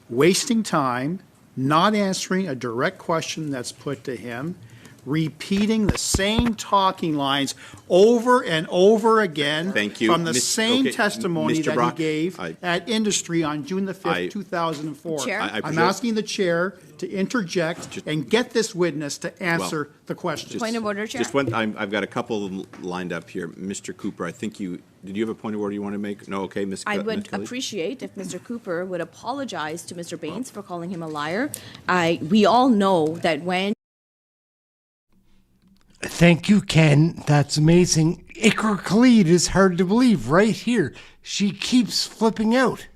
wasting time, not answering a direct question that's put to him, repeating the same talking lines over and over again. Thank you. From the same okay, testimony Mr. that Brock, he gave at Industry on June the 5th, 2004. Chair? I'm asking the chair to interject and get this witness to answer the question. Point of order, Chair. Just one, I've got a couple of them lined up here. Mr. Cooper, I think did you have a point of order you want to make? No, okay, Ms. I would Ms. Kelly? appreciate if Mr. Cooper would apologize to Mr. Baines for calling him a liar. We all know that when Thank you, Ken. That's amazing. Iker Khalid is hard to believe right here. She keeps flipping out.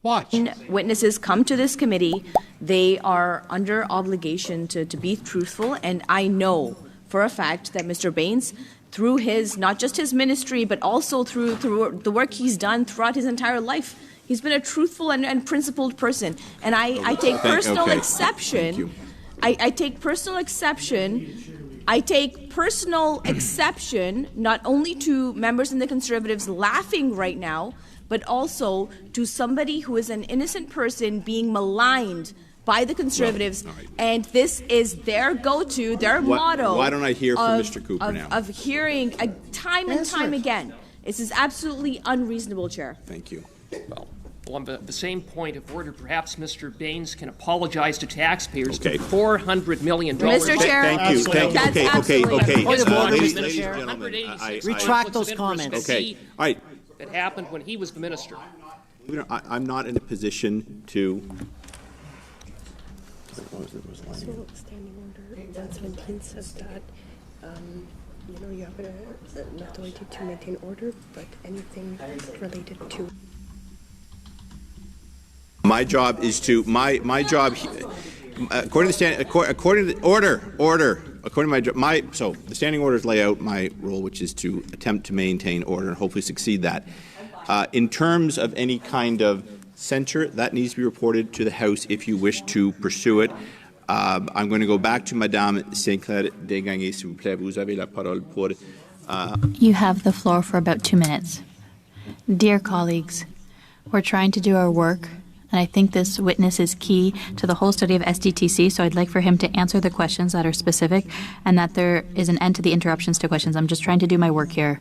Watch. witnesses come to this committee, they are under obligation to be truthful, and I know for a fact that Mr. Baines, through his, not just his ministry, but also through the work he's done throughout his entire life, he's been a truthful and principled person. And I take personal exception. I take personal exception. I take personal exception not only to members in the Conservatives laughing right now, but also to somebody who is an innocent person being maligned by the Conservatives, and this is their go-to, their motto. Why don't I hear from Mr. Cooper now? Of hearing time and time again. This is absolutely unreasonable, Chair. Thank you. Well, on the same point of order, perhaps Mr. Baines can apologize to taxpayers for $400 million. Mr. Chair. Thank you. Thank you. Okay. Point of order, Ladies Mr. and Chair. gentlemen, Retract those comments. Okay. All right. That happened when he was the minister. I'm not in a position to. So standing order 117 says that you have an authority to maintain order, but anything related to. My job is to my job. According to the order. According to so the standing orders lay out my role, which is to attempt to maintain order and hopefully succeed that. In terms of any kind of censure, that needs to be reported to the House if you wish to pursue it. I'm going to go back to Madame Sinclair Desgagnés, s'il vous plaît. Vous avez la parole pour. You have the floor for about 2 minutes. Dear colleagues, we're trying to do our work, and I think this witness is key to the whole study of SDTC, so I'd like for him to answer the questions that are specific and that there is an end to the interruptions to questions. I'm just trying to do my work here.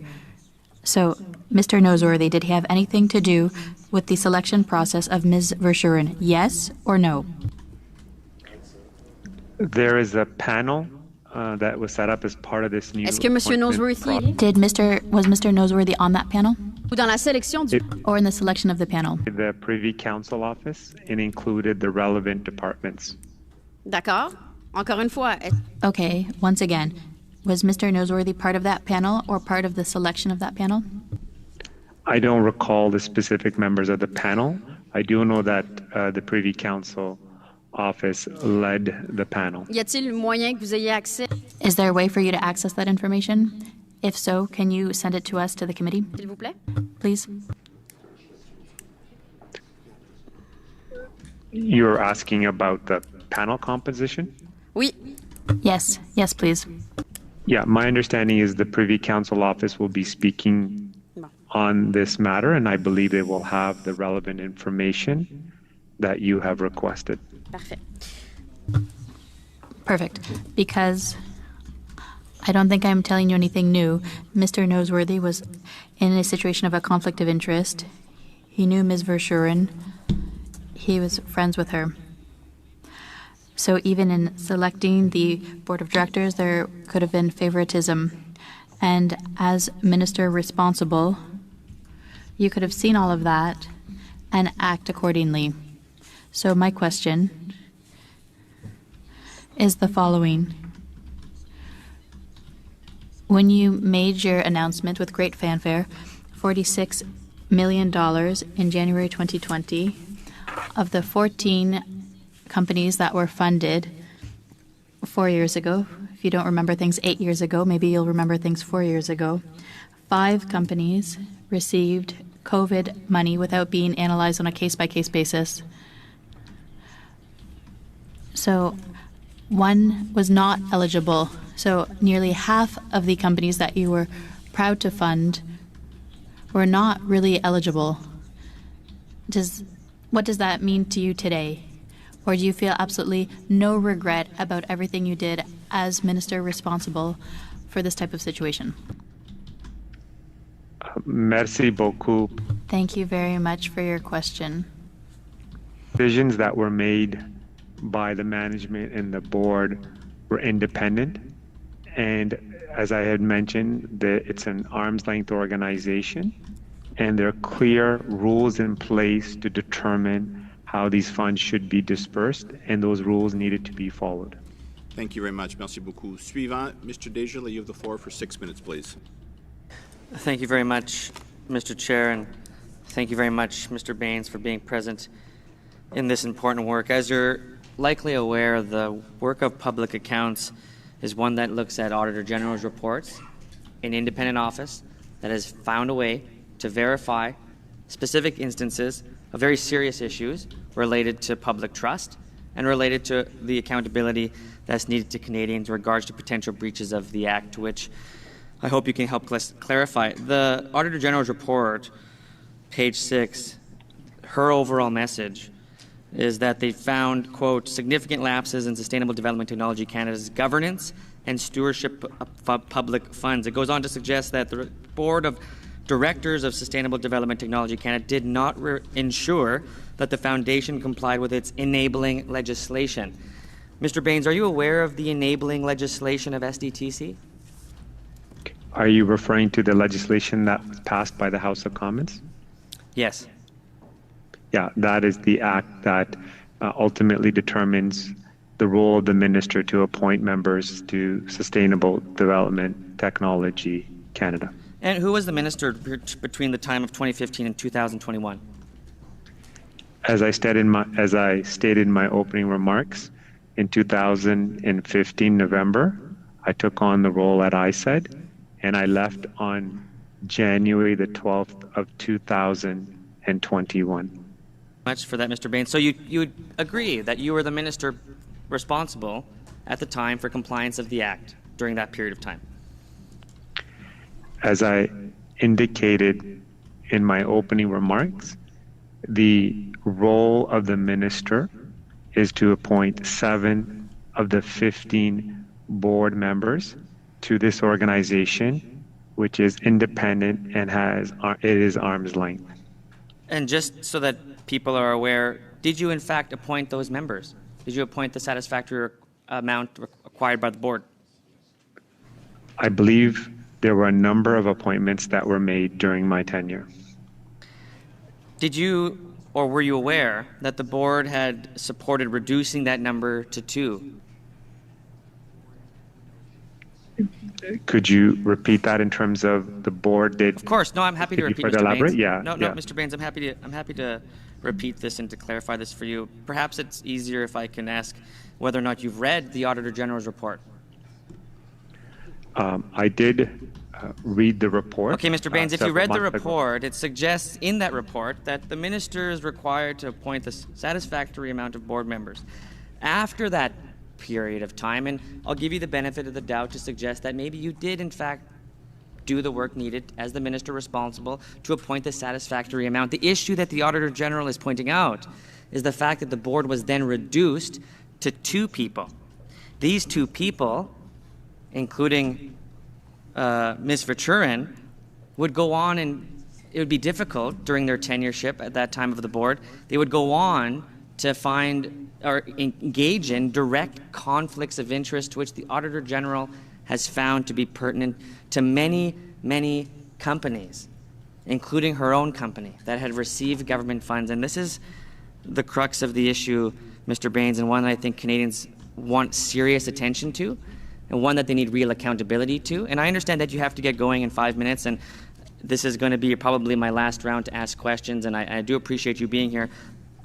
So, Mr. Noseworthy, did he have anything to do with the selection process of Ms. Verschuren? Yes or no? There is a panel that was set up as part of this new. Est-ce que Monsieur Noseworthy Was Mr. Noseworthy on that panel? ou dans la sélection du Or in the selection of the panel? The Privy Council office and included the relevant departments. D'accord. Encore une fois. Okay, once again, was Mr. Noseworthy part of that panel or part of the selection of that panel? I don't recall the specific members of the panel. I do know that the Privy Council office led the panel. Y a-t-il moyen que vous ayez accès? Is there a way for you to access that information? If so, can you send it to us, to the committee? S'il vous plaît. Please. You're asking about the panel composition? Oui. Yes, please. Yeah, my understanding is the Privy Council office will be speaking on this matter, and I believe they will have the relevant information that you have requested. Parfait. Perfect. Because I don't think I'm telling you anything new. Mr. Noseworthy was in a situation of a conflict of interest. He knew Ms. Verschuren. He was friends with her. So even in selecting the board of directors, there could have been favoritism. And as minister responsible, you could have seen all of that and act accordingly. So my question is the following. When you made your announcement with great fanfare, $46 million in January 2020, of the 14 companies that were funded 4 years ago, if you don't remember things 8 years ago, maybe you'll remember things 4 years ago, 5 companies received COVID money without being analyzed on a case-by-case basis. So one was not eligible. So nearly half of the companies that you were proud to fund were not really eligible. What does that mean to you today? Or do you feel absolutely no regret about everything you did as minister responsible for this type of situation? Merci beaucoup. Thank you very much for your question. Decisions that were made by the management and the board were independent. And as I had mentioned, it's an arm's length organization, and there are clear rules in place to determine how these funds should be dispersed, and those rules needed to be followed. Thank you very much. Merci beaucoup. Suivant, Mr. Desjardins, you have the floor for 6 minutes, please. Thank you very much, Mr. Chair, and thank you very much, Mr. Baines, for being present in this important work. As you're likely aware, the work of public accounts is one that looks at Auditor General's reports, an independent office that has found a way to verify specific instances of very serious issues related to public trust and related to the accountability that's needed to Canadians in regards to potential breaches of the Act, which I hope you can help clarify. The Auditor General's report, page 6, her overall message is that they found, quote, significant lapses in Sustainable Development Technology Canada's governance and stewardship of public funds. It goes on to suggest that the Board of Directors of Sustainable Development Technology Canada did not ensure that the foundation complied with its enabling legislation. Mr. Baines, are you aware of the enabling legislation of SDTC? Are you referring to the legislation that was passed by the House of Commons? Yes. Yeah, that is the act that ultimately determines the role of the minister to appoint members to Sustainable Development Technology Canada. And who was the minister between the time of 2015 and 2021? As I stated in my opening remarks, in 2015 November, I took on the role at ISED, and I left on January the 12th of 2021. Much for that, Mr. Baines. So you would agree that you were the minister responsible at the time for compliance of the Act during that period of time? As I indicated in my opening remarks, the role of the minister is to appoint 7 of the 15 board members to this organization, which is independent and it is arm's length. And just so that people are aware, did you in fact appoint those members? Did you appoint the satisfactory amount required by the board? I believe there were a number of appointments that were made during my tenure. Did you or were you aware that the board had supported reducing that number to 2? Could you repeat that in terms of the board did? Of course. No, I'm happy to repeat, Mr. Elaborate? Baines. Yeah. No, yeah. Mr. Baines, I'm happy to repeat this and to clarify this for you. Perhaps it's easier if I can ask whether or not you've read the Auditor General's report. I did read the report. Okay, Mr. Baines, if you read the report, it suggests in that report that the minister is required to appoint the satisfactory amount of board members. After that period of time, and I'll give you the benefit of the doubt to suggest that maybe you did in fact do the work needed as the minister responsible to appoint the satisfactory amount. The issue that the Auditor General is pointing out is the fact that the board was then reduced to 2 people. These 2 people, including Ms. Verschuren, would go on and it would be difficult during their tenureship at that time of the board. They would go on to find or engage in direct conflicts of interest, which the Auditor General has found to be pertinent to many, many companies, including her own company that had received government funds. And this is the crux of the issue, Mr. Baines, and one that I think Canadians want serious attention to, and one that they need real accountability to. And I understand that you have to get going in 5 minutes, and this is going to be probably my last round to ask questions, and I do appreciate you being here.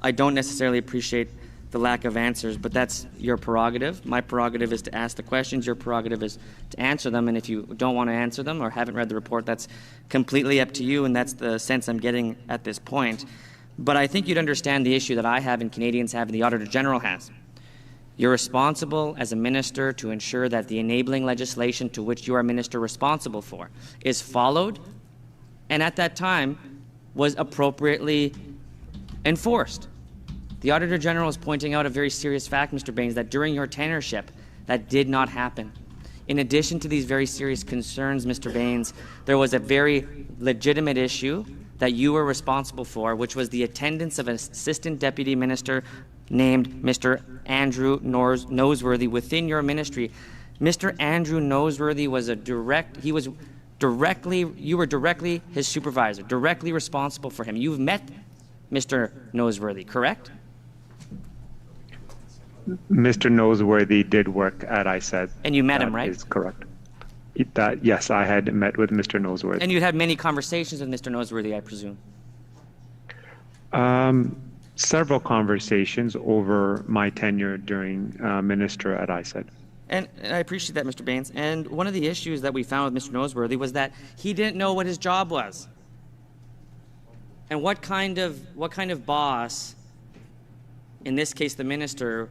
I don't necessarily appreciate the lack of answers, but that's your prerogative. My prerogative is to ask the questions. Your prerogative is to answer them, and if you don't want to answer them or haven't read the report, that's completely up to you, and that's the sense I'm getting at this point. But I think you'd understand the issue that I have and Canadians have and the Auditor General has. You're responsible as a minister to ensure that the enabling legislation to which you are a minister responsible for is followed and at that time was appropriately enforced. The Auditor General is pointing out a very serious fact, Mr. Baines, that during your tenureship, that did not happen. In addition to these very serious concerns, Mr. Baines, there was a very legitimate issue that you were responsible for, which was the attendance of an Assistant Deputy Minister named Mr. Andrew Noseworthy within your ministry. Mr. Andrew Noseworthy was you were directly his supervisor, directly responsible for him. You've met Mr. Noseworthy, correct? Mr. Noseworthy did work at ISED. And you met him, right? That is correct. Yes, I had met with Mr. Noseworthy. And you had many conversations with Mr. Noseworthy, I presume. Several conversations over my tenure during minister at ISED. And I appreciate that, Mr. Baines. And one of the issues that we found with Mr. Noseworthy was that he didn't know what his job was. And what kind of boss, in this case the minister,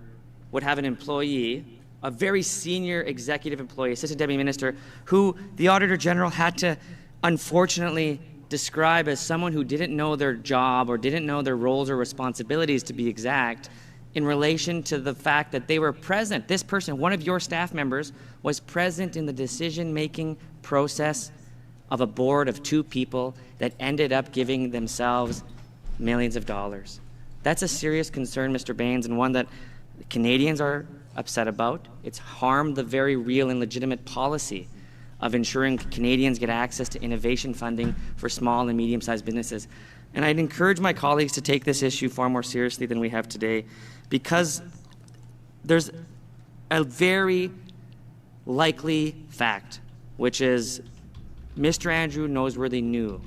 would have an employee, a very senior executive employee, assistant deputy minister, who the Auditor General had to unfortunately describe as someone who didn't know their job or didn't know their roles or responsibilities, to be exact, in relation to the fact that they were present. This person, one of your staff members, was present in the decision-making process of a board of 2 people that ended up giving themselves millions of dollars. That's a serious concern, Mr. Baines, and one that Canadians are upset about. It's harmed the very real and legitimate policy of ensuring Canadians get access to innovation funding for small and medium-sized businesses. And I'd encourage my colleagues to take this issue far more seriously than we have today, because there's a very likely fact, which is Mr. Andrew Noseworthy knew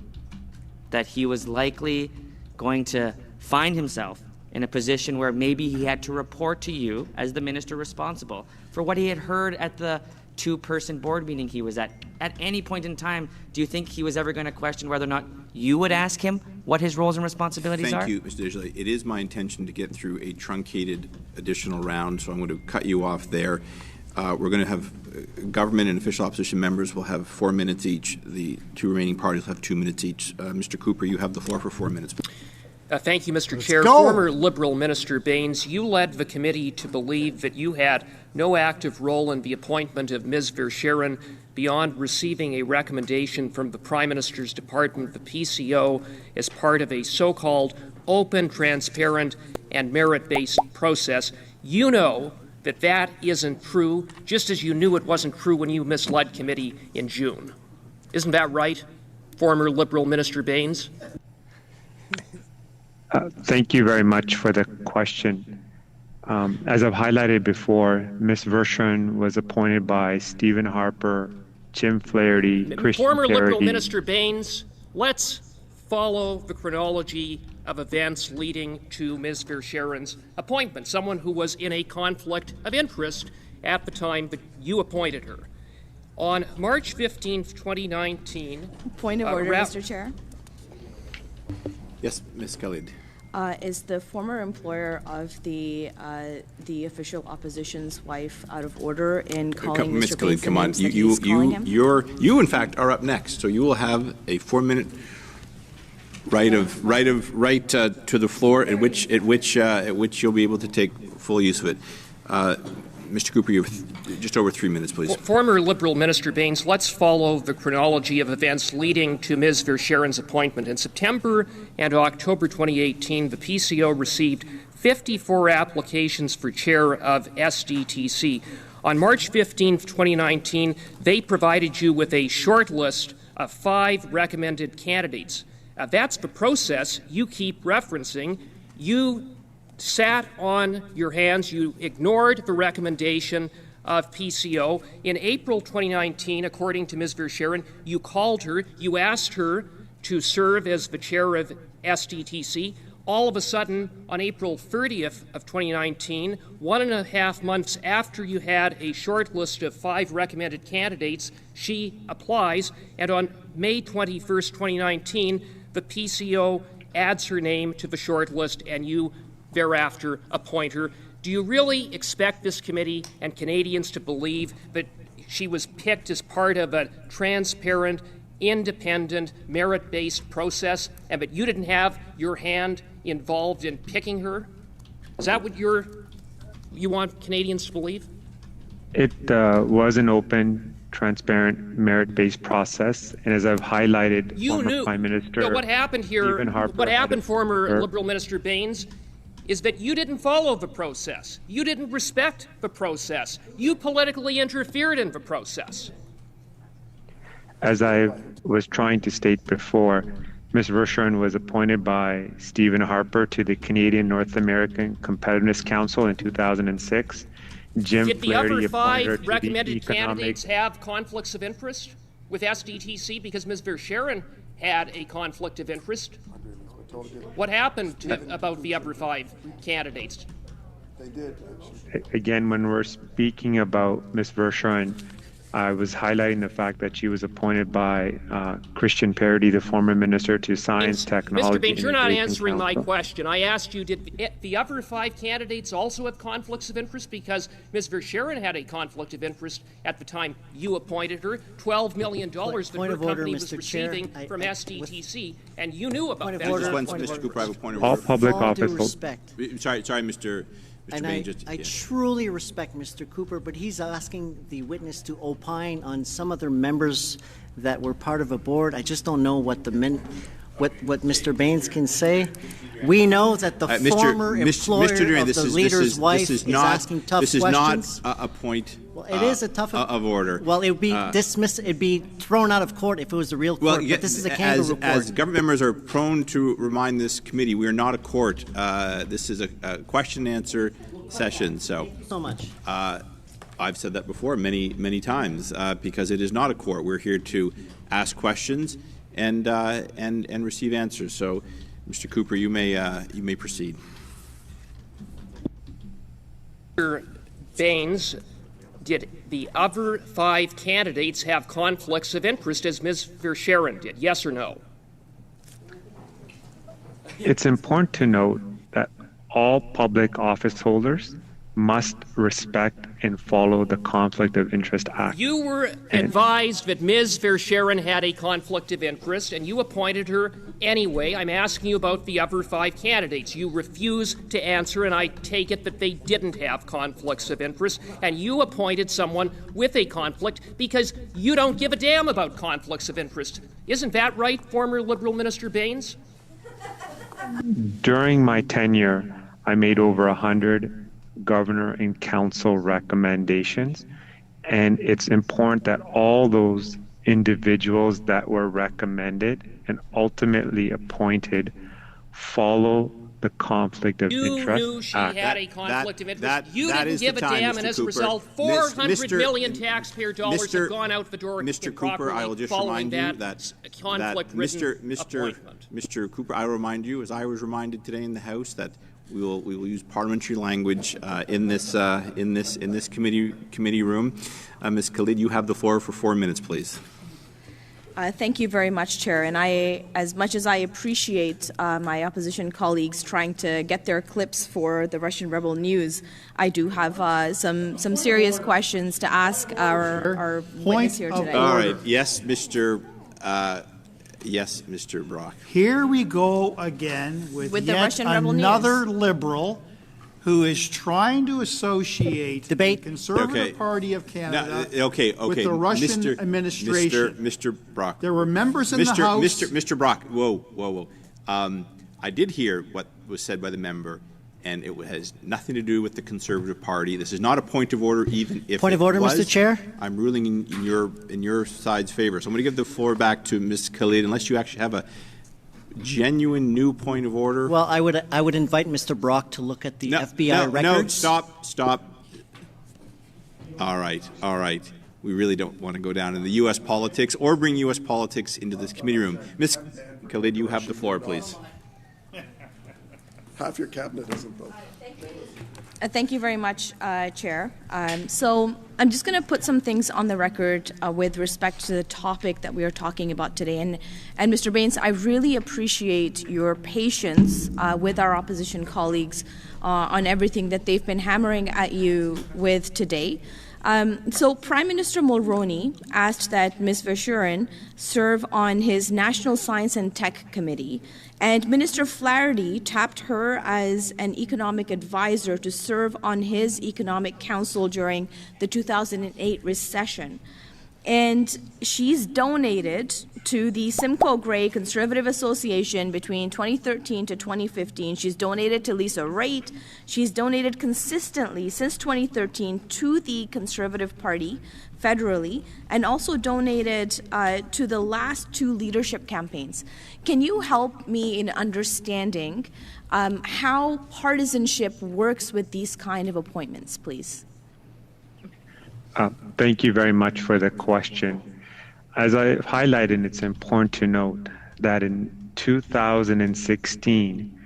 that he was likely going to find himself in a position where maybe he had to report to you as the minister responsible for what he had heard at the 2-person board meeting he was at. At any point in time, do you think he was ever going to question whether or not you would ask him what his roles and responsibilities are? Thank you, Mr. Desjardins. It is my intention to get through a truncated additional round, so I'm going to cut you off there. We're going to have government and official opposition members will have 4 minutes each. The 2 remaining parties will have 2 minutes each. Mr. Cooper, you have the floor for 4 minutes. Thank you, Mr. Chair. Former Liberal Minister Baines, you led the committee to believe that you had no active role in the appointment of Ms. Verscheren beyond receiving a recommendation from the Prime Minister's Department, the PCO, as part of a so-called open, transparent, and merit-based process. You know that that isn't true, just as you knew it wasn't true when you misled committee in June. Isn't that right, former Liberal Minister Baines? Thank you very much for the question. As I've highlighted before, Ms. Verscheren was appointed by Stephen Harper, Jim Flaherty, Christian Former Liberal Flaherty. Minister Baines, let's follow the chronology of events leading to Ms. Verscheren's appointment, someone who was in a conflict of interest at the time that you appointed her. On March 15, 2019... Point of order, Mr. Chair. Yes, Ms. Khalid. Is the former employer of the official opposition's wife out of order in calling Mr. Baines the names that he's calling him? You in fact are up next, so you will have a 4-minute right to the floor at which you'll be able to take full use of it. Mr. Cooper, you have just over 3 minutes, please. Former Liberal Minister Baines, let's follow the chronology of events leading to Ms. Verscheren's appointment. In September and October 2018, the PCO received 54 applications for chair of SDTC. On March 15, 2019, they provided you with a short list of 5 recommended candidates. That's the process you keep referencing. You sat on your hands. You ignored the recommendation of PCO. In April 2019, according to Ms. Verscheren, you called her. You asked her to serve as the chair of SDTC. All of a sudden, on April 30th of 2019, 1.5 months after you had a short list of 5 recommended candidates, she applies, and on May 21st, 2019, the PCO adds her name to the short list, and you thereafter appoint her. Do you really expect this committee and Canadians to believe that she was picked as part of a transparent, independent, merit-based process, and that you didn't have your hand involved in picking her? Is that what you want Canadians to believe? It was an open, transparent, merit-based process, and as I've highlighted, former Prime Minister. No, what happened here? What happened, former Liberal Minister Baines, is that you didn't follow the process. You didn't respect the process. You politically interfered in the process. As I was trying to state before, Ms. Verscheren was appointed by Stephen Harper to the Canadian North American Competitiveness Council in 2006. Jim Did the Flaherty other 5 the recommended candidates have conflicts of interest with SDTC? Because Ms. Verscheren had a conflict of interest. What happened about the other 5 candidates? They did, actually. Again, when we're speaking about Ms. Verscheren, I was highlighting the fact that she was appointed by Christian Parody, the former Minister to Science, Technology, Mr. Baines, you're not Innovation answering my Council. question. I asked you, did the other 5 candidates also have conflicts of interest? Because Ms. Verscheren had a conflict of interest at the time you appointed her, $12 million that her company was receiving from SDTC, and you knew about that. Mr. Cooper, I have a point of All order. public With all due office. respect. Sorry, Mr. And Baines. I truly respect Mr. Cooper, but he's asking the witness to opine on some other members that were part of a board. I just don't know what what Mr. Baines can say. We know that the former employer of the leader's wife is asking tough questions. This is not a point well, it is a tough of order. Well, it would be dismissed. It'd be thrown out of court if it was the real court. Well, but this is a kangaroo court. As government members are prone to remind this committee, we are not a court. This is a question and answer session. So much. I've said that before many times because it is not a court. We're here to ask questions and receive answers. So, Mr. Cooper, you may proceed. Mr. Baines, did the other 5 candidates have conflicts of interest as Ms. Verscheren did? Yes or no? It's important to note that all public office holders must respect and follow the Conflict of Interest Act. You were advised that Ms. Verscheren had a conflict of interest, and you appointed her anyway. I'm asking you about the other 5 candidates. You refuse to answer, and I take it that they didn't have conflicts of interest, and you appointed someone with a conflict because you don't give a damn about conflicts of interest. Isn't that right, former Liberal Minister Baines? During my tenure, I made over 100 governor and council recommendations, and it's important that all those individuals that were recommended and ultimately appointed follow the Conflict of Interest Act. You knew she had a conflict of interest. You didn't give a damn, and as a result, $400 million taxpayer dollars have gone out the door. Mr. Cooper, I will just remind you that Mr. Cooper, I will remind you, as I was reminded today in the House, that we will use parliamentary language in this committee room. Ms. Khalid, you have the floor for 4 minutes, please. Thank you very much, Chair. And as much as I appreciate my opposition colleagues trying to get their clips for the Russian Rebel News, I do have some serious questions to ask our witness here today. All right. Yes, Mr. Brock. Here we go again with the yet Russian Rebel another News. Liberal who is trying to associate the Conservative Okay. Party of Canada with the Russian administration. Mr. Brock. There were members in the House. Mr. Brock, whoa. I did hear what was said by the member, and it has nothing to do with the Conservative Party. This is not a point of order, even if Point of order, Mr. Chair. I'm ruling in your side's favor. So I'm going to give the floor back to Ms. Khalid, unless you actually have a genuine new point of order. Well, I would invite Mr. Brock to look at the FBI records. No, stop. All right. We really don't want to go down in the U.S. politics or bring U.S. politics into this committee room. Ms. Khalid, you have the floor, please. Half your cabinet isn't, though. Thank you very much, Chair. So I'm just going to put some things on the record with respect to the topic that we are talking about today. And Mr. Baines, I really appreciate your patience with our opposition colleagues on everything that they've been hammering at you with today. So Prime Minister Mulroney asked that Ms. Verschuren serve on his National Science and Tech Committee, and Minister Flaherty tapped her as an economic advisor to serve on his Economic Council during the 2008 recession. And she's donated to the Simcoe Gray Conservative Association between 2013 to 2015. She's donated to Lisa Raitt. She's donated consistently since 2013 to the Conservative Party federally, and also donated to the last two leadership campaigns. Can you help me in understanding how partisanship works with these kind of appointments, please? Thank you very much for the question. As I highlighted, it's important to note that in 2016,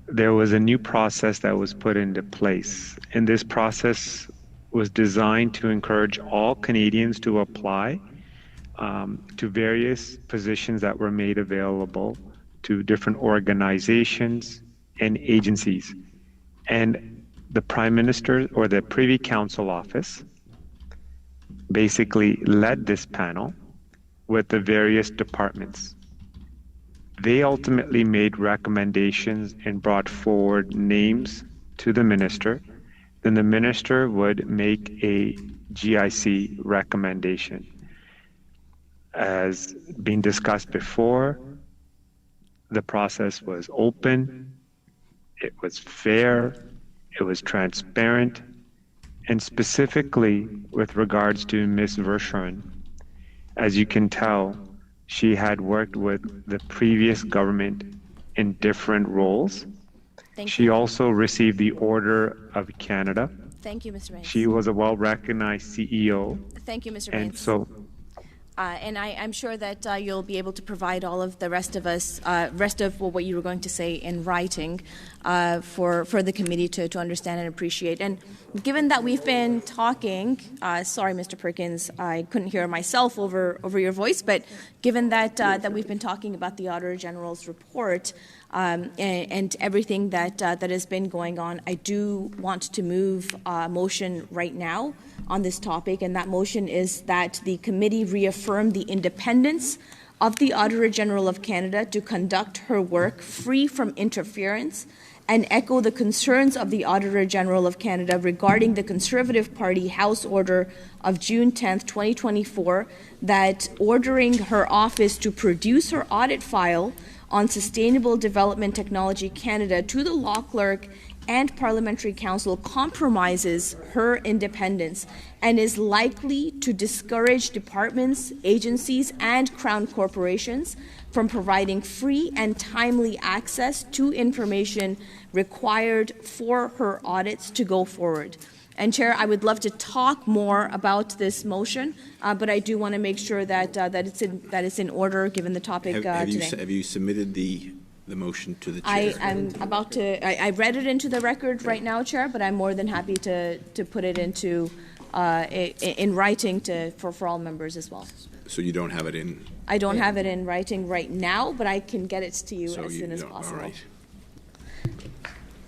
there was a new process that was put into place. And this process was designed to encourage all Canadians to apply to various positions that were made available to different organizations and agencies. And the Prime Minister or the Privy Council office basically led this panel with the various departments. They ultimately made recommendations and brought forward names to the minister. Then the minister would make a GIC recommendation. As being discussed before, the process was open, it was fair, it was transparent, and specifically with regards to Ms. Verschuren, as you can tell, she had worked with the previous government in different roles. She also received the Order of Canada. Thank you, Mr. Baines. She was a well-recognized CEO. Thank you, Mr. And Baines. so, and I'm sure that you'll be able to provide all of the rest of what you were going to say in writing for the committee to understand and appreciate. And given that we've been talking, sorry, Mr. Perkins, I couldn't hear myself over your voice, but given that we've been talking about the Auditor General's report and everything that has been going on, I do want to move a motion right now on this topic, and that motion is that the committee reaffirm the independence of the Auditor General of Canada to conduct her work free from interference, and echo the concerns of the Auditor General of Canada regarding the Conservative Party House Order of June 10th, 2024, that ordering her office to produce her audit file on Sustainable Development Technology Canada to the Law Clerk and Parliamentary Council compromises her independence and is likely to discourage departments, agencies, and Crown corporations from providing free and timely access to information required for her audits to go forward. And Chair, I would love to talk more about this motion, but I do want to make sure that it's in order given the topic today. Have you submitted the motion to the chair? I am about to. I read it into the record right now, Chair, but I'm more than happy to put it into in writing for all members as well. So you don't have it in? I don't have it in writing right now, but I can get it to you as soon as possible. All right.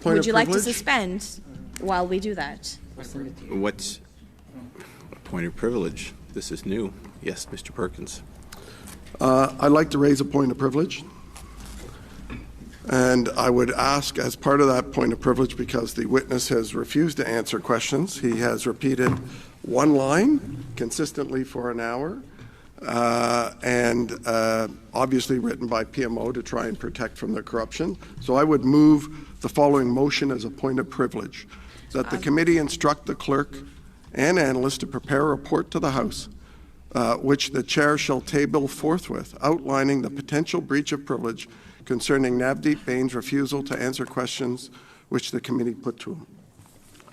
Would you like to suspend while we do that? What's a point of privilege? This is new. Yes, Mr. Perkins. I'd like to raise a point of privilege. And I would ask, as part of that point of privilege, because the witness has refused to answer questions, he has repeated one line consistently for an hour, and obviously written by PMO to try and protect from the corruption. So I would move the following motion as a point of privilege, that the committee instruct the clerk and analyst to prepare a report to the House, which the chair shall table forthwith, outlining the potential breach of privilege concerning Navdeep Bains' refusal to answer questions which the committee put to him.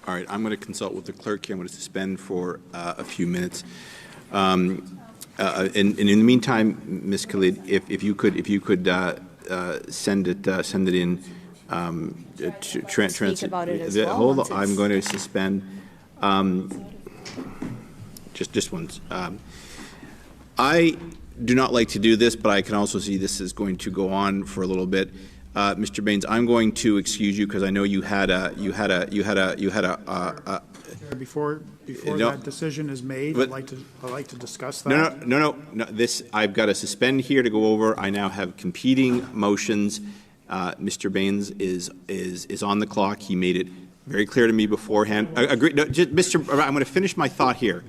All right, I'm going to consult with the clerk here. I'm going to suspend for a few minutes. In the meantime, Ms. Khalid, if you could send it in. Speak about it as well. Hold on, I'm going to suspend. Just once. I do not like to do this, but I can also see this is going to go on for a little bit. Mr. Bains, I'm going to excuse you because I know you had a. Before that decision is made, I'd like to discuss that. No. This I've got to suspend here to go over. I now have competing motions. Mr. Bains is on the clock. He made it very clear to me beforehand. Agree, no, just, I'm going to finish my thought here.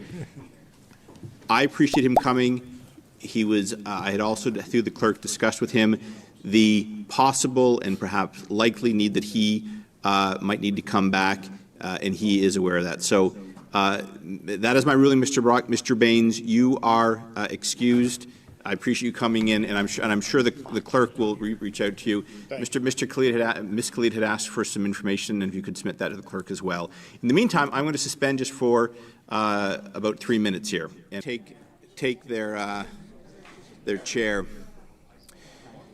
I appreciate him coming. He was. I had also, through the clerk, discussed with him the possible and perhaps likely need that he might need to come back, and he is aware of that. So that is my ruling, Mr. Brock. Mr. Bains, you are excused. I appreciate you coming in, and I'm sure the clerk will reach out to you. Miss Khalid had asked for some information, and if you could submit that to the clerk as well. In the meantime, I'm going to suspend just for about 3 minutes here and take their chair.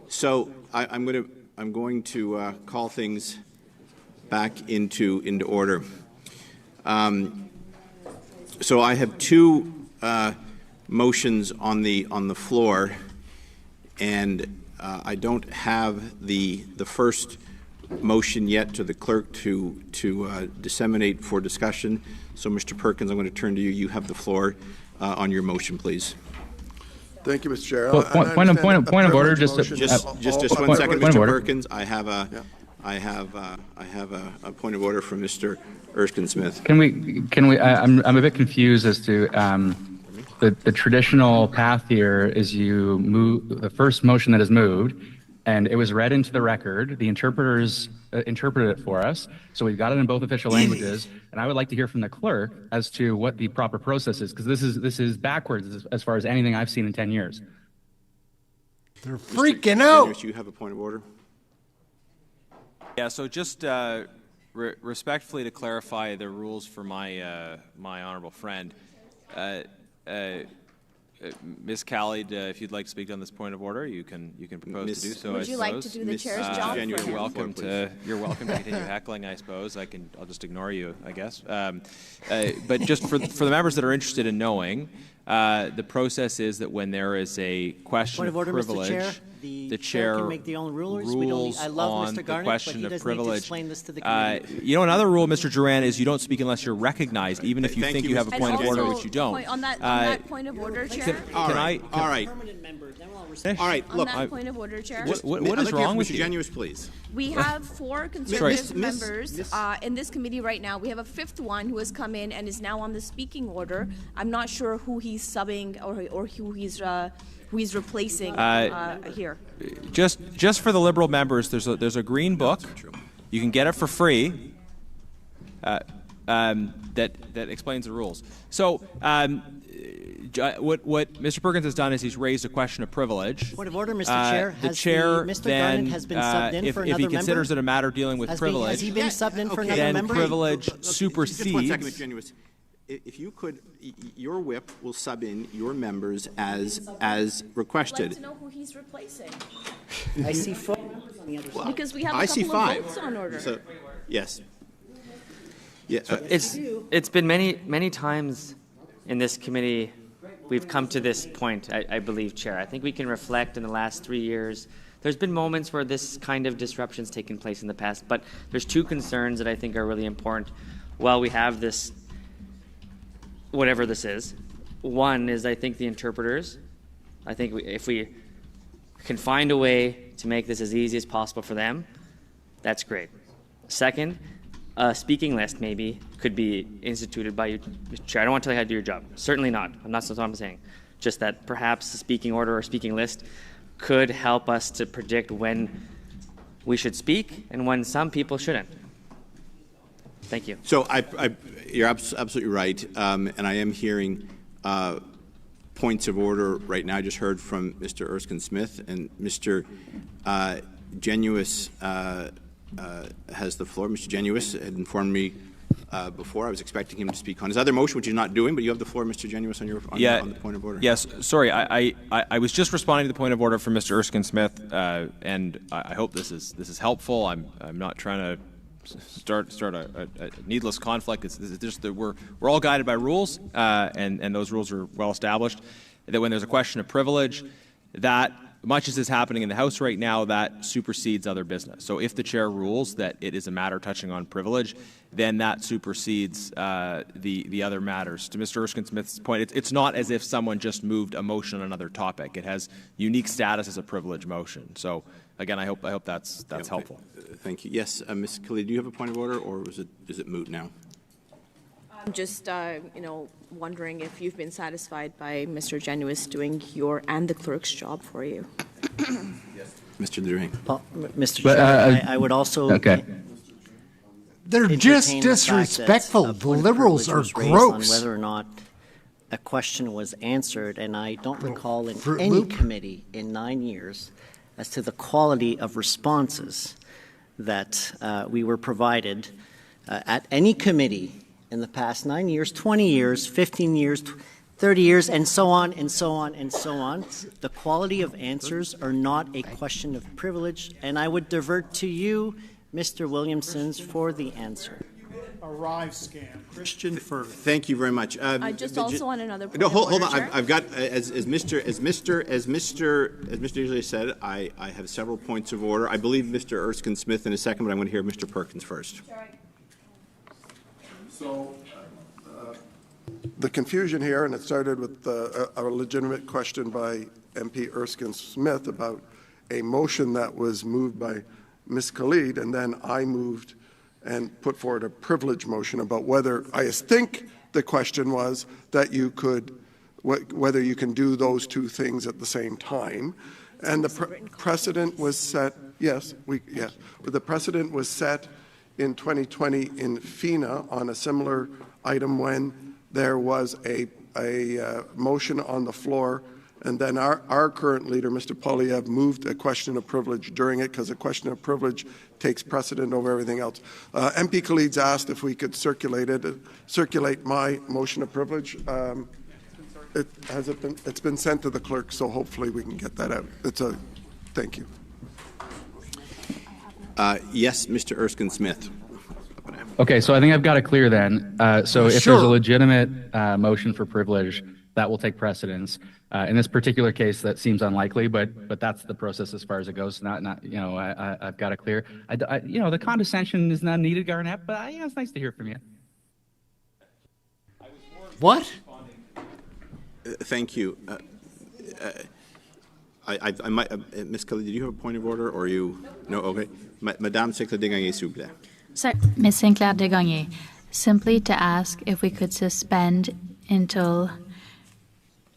So I'm going to call things back into order. So I have two motions on the floor, and I don't have the first motion yet to the clerk to disseminate for discussion. So, Mr. Perkins, I'm going to turn to you. You have the floor on your motion, please. Thank you, Mr. Chair. Well, point of order. Just one second, Mr. Perkins. I have a point of order from Mr. Erskine-Smith. Can we? I'm a bit confused as to the traditional path here is you move the first motion that is moved, and it was read into the record. The interpreters interpreted it for us, so we've got it in both official languages. And I would like to hear from the clerk as to what the proper process is, because this is backwards as far as anything I've seen in 10 years. They're freaking out. You have a point of order. Yeah. So just respectfully to clarify the rules for my my honourable friend. Ms. Khalid, if you'd like to speak on this point of order, you can propose to do so. Would you like to do the chair's job? Jen, you're welcome to continue heckling. I suppose I'll just ignore you, I guess. But just for the members that are interested in knowing, the process is that when there is a question point of order, privilege, Mr. Chair, the chair can make the own rules I love on Mr. Garnett, the question but he of doesn't privilege. need to explain this to the committee. Another rule, Mr. Duran, is you don't speak unless you're recognized, even if you think you have a point of order, which you don't. On that point of order, Chair. All right. All right. Look. On that point of order, Chair. What is wrong with you? Genuous, please. We have 4 Conservative members in this committee right now. We have a 5th one who has come in and is now on the speaking order. I'm not sure who he's subbing or who he's replacing here. Just for the Liberal members, there's a green book. You can get it for free. That explains the rules. So what Mr. Perkins has done is he's raised a question of privilege. Point of order, Mr. Chair. The chair Mr. then, Garnett has been subbed in for if another he considers member? it a matter dealing with privilege, has he been subbed in for another then member? privilege supersedes. Just 1 second, Mr. Genuous. If you could, your whip will sub in your members as requested. I'd like to know who he's replacing. I see 4 members on the other side. Because we have a couple of votes on order. So, yes. Yeah. It's been many times in this committee we've come to this point, I believe, Chair. I think we can reflect in the last 3 years. There's been moments where this kind of disruption's taken place in the past, but there's 2 concerns that I think are really important while we have this, whatever this is. One is I think the interpreters. I think if we can find a way to make this as easy as possible for them, that's great. Second, a speaking list maybe could be instituted by you, Mr. Chair. I don't want to tell you how to do your job. Certainly not. That's what I'm saying. Just that perhaps a speaking order or speaking list could help us to predict when we should speak and when some people shouldn't. Thank you. So you're absolutely right, and I am hearing points of order right now. I just heard from Mr. Erskine-Smith, and Mr. Genuis has the floor. Mr. Genuis had informed me before. I was expecting him to speak on his other motion, which he's not doing, but you have the floor, Mr. Genuis, on the point of order. Yes, sorry, I was just responding to the point of order from Mr. Erskine-Smith, and I hope this is helpful. I'm not trying to start a needless conflict. It's just that we're all guided by rules, and those rules are well established. That when there's a question of privilege, that much as is happening in the House right now, that supersedes other business. So if the chair rules that it is a matter touching on privilege, then that supersedes the other matters. To Mr. Erskine-Smith's point, it's not as if someone just moved a motion on another topic. It has unique status as a privilege motion. So again, I hope that's helpful. Thank you. Yes, Ms. Khalid, do you have a point of order, or is it moot now? I'm just, wondering if you've been satisfied by Mr. Genuis doing your and the clerk's job for you. Yes. Mr. During. Mr. Chair, I would also. Okay. They're just entertain disrespectful. The fact that The a point of Liberals are privilege was raised gross. on whether or not a question was answered, and I don't recall in Fruit any Loop? committee in 9 years as to the quality of responses that we were provided at any committee in the past 9 years, 20 years, 15 years, 30 years, and so on, and so on, and so on. The quality of answers are not a question of privilege, and I would divert to you, Mr. Williamsons, for the answer. Arrive scam. Christian first. Thank you very much. I just also want another point No, of hold order, on. Chair. I've got as Mr. usually said. I have several points of order. I believe Mr. Erskine-Smith in a second, but I'm going to hear Mr. Perkins first. So the confusion here, and it started with a legitimate question by MP Erskine-Smith about a motion that was moved by Ms. Khalid, and then I moved and put forward a privilege motion about whether, I think the question was that you could, whether you can do those two things at the same time. And the precedent was set, the precedent was set in 2020 in FINA on a similar item when there was a motion on the floor, and then our current leader, Mr. Poilievre, moved a question of privilege during it because a question of privilege takes precedent over everything else. MP Khalid's asked if we could circulate my motion of privilege. It's been sent to the clerk, so hopefully we can get that out. Thank you. Yes, Mr. Erskine-Smith. Okay, so I think I've got it clear then. So if there's a legitimate motion for privilege, that will take precedence. In this particular case, that seems unlikely, but that's the process as far as it goes. I've got it clear. The condescension is not needed, Garnett, but it's nice to hear from you. What? Thank you. I might, Ms. Khalid, did you have a point of order, or you? No. Okay, Madame Sinclair-Desgagnés, s'il vous plaît. Ms. Sinclair-Desgagnés, simply to ask if we could suspend until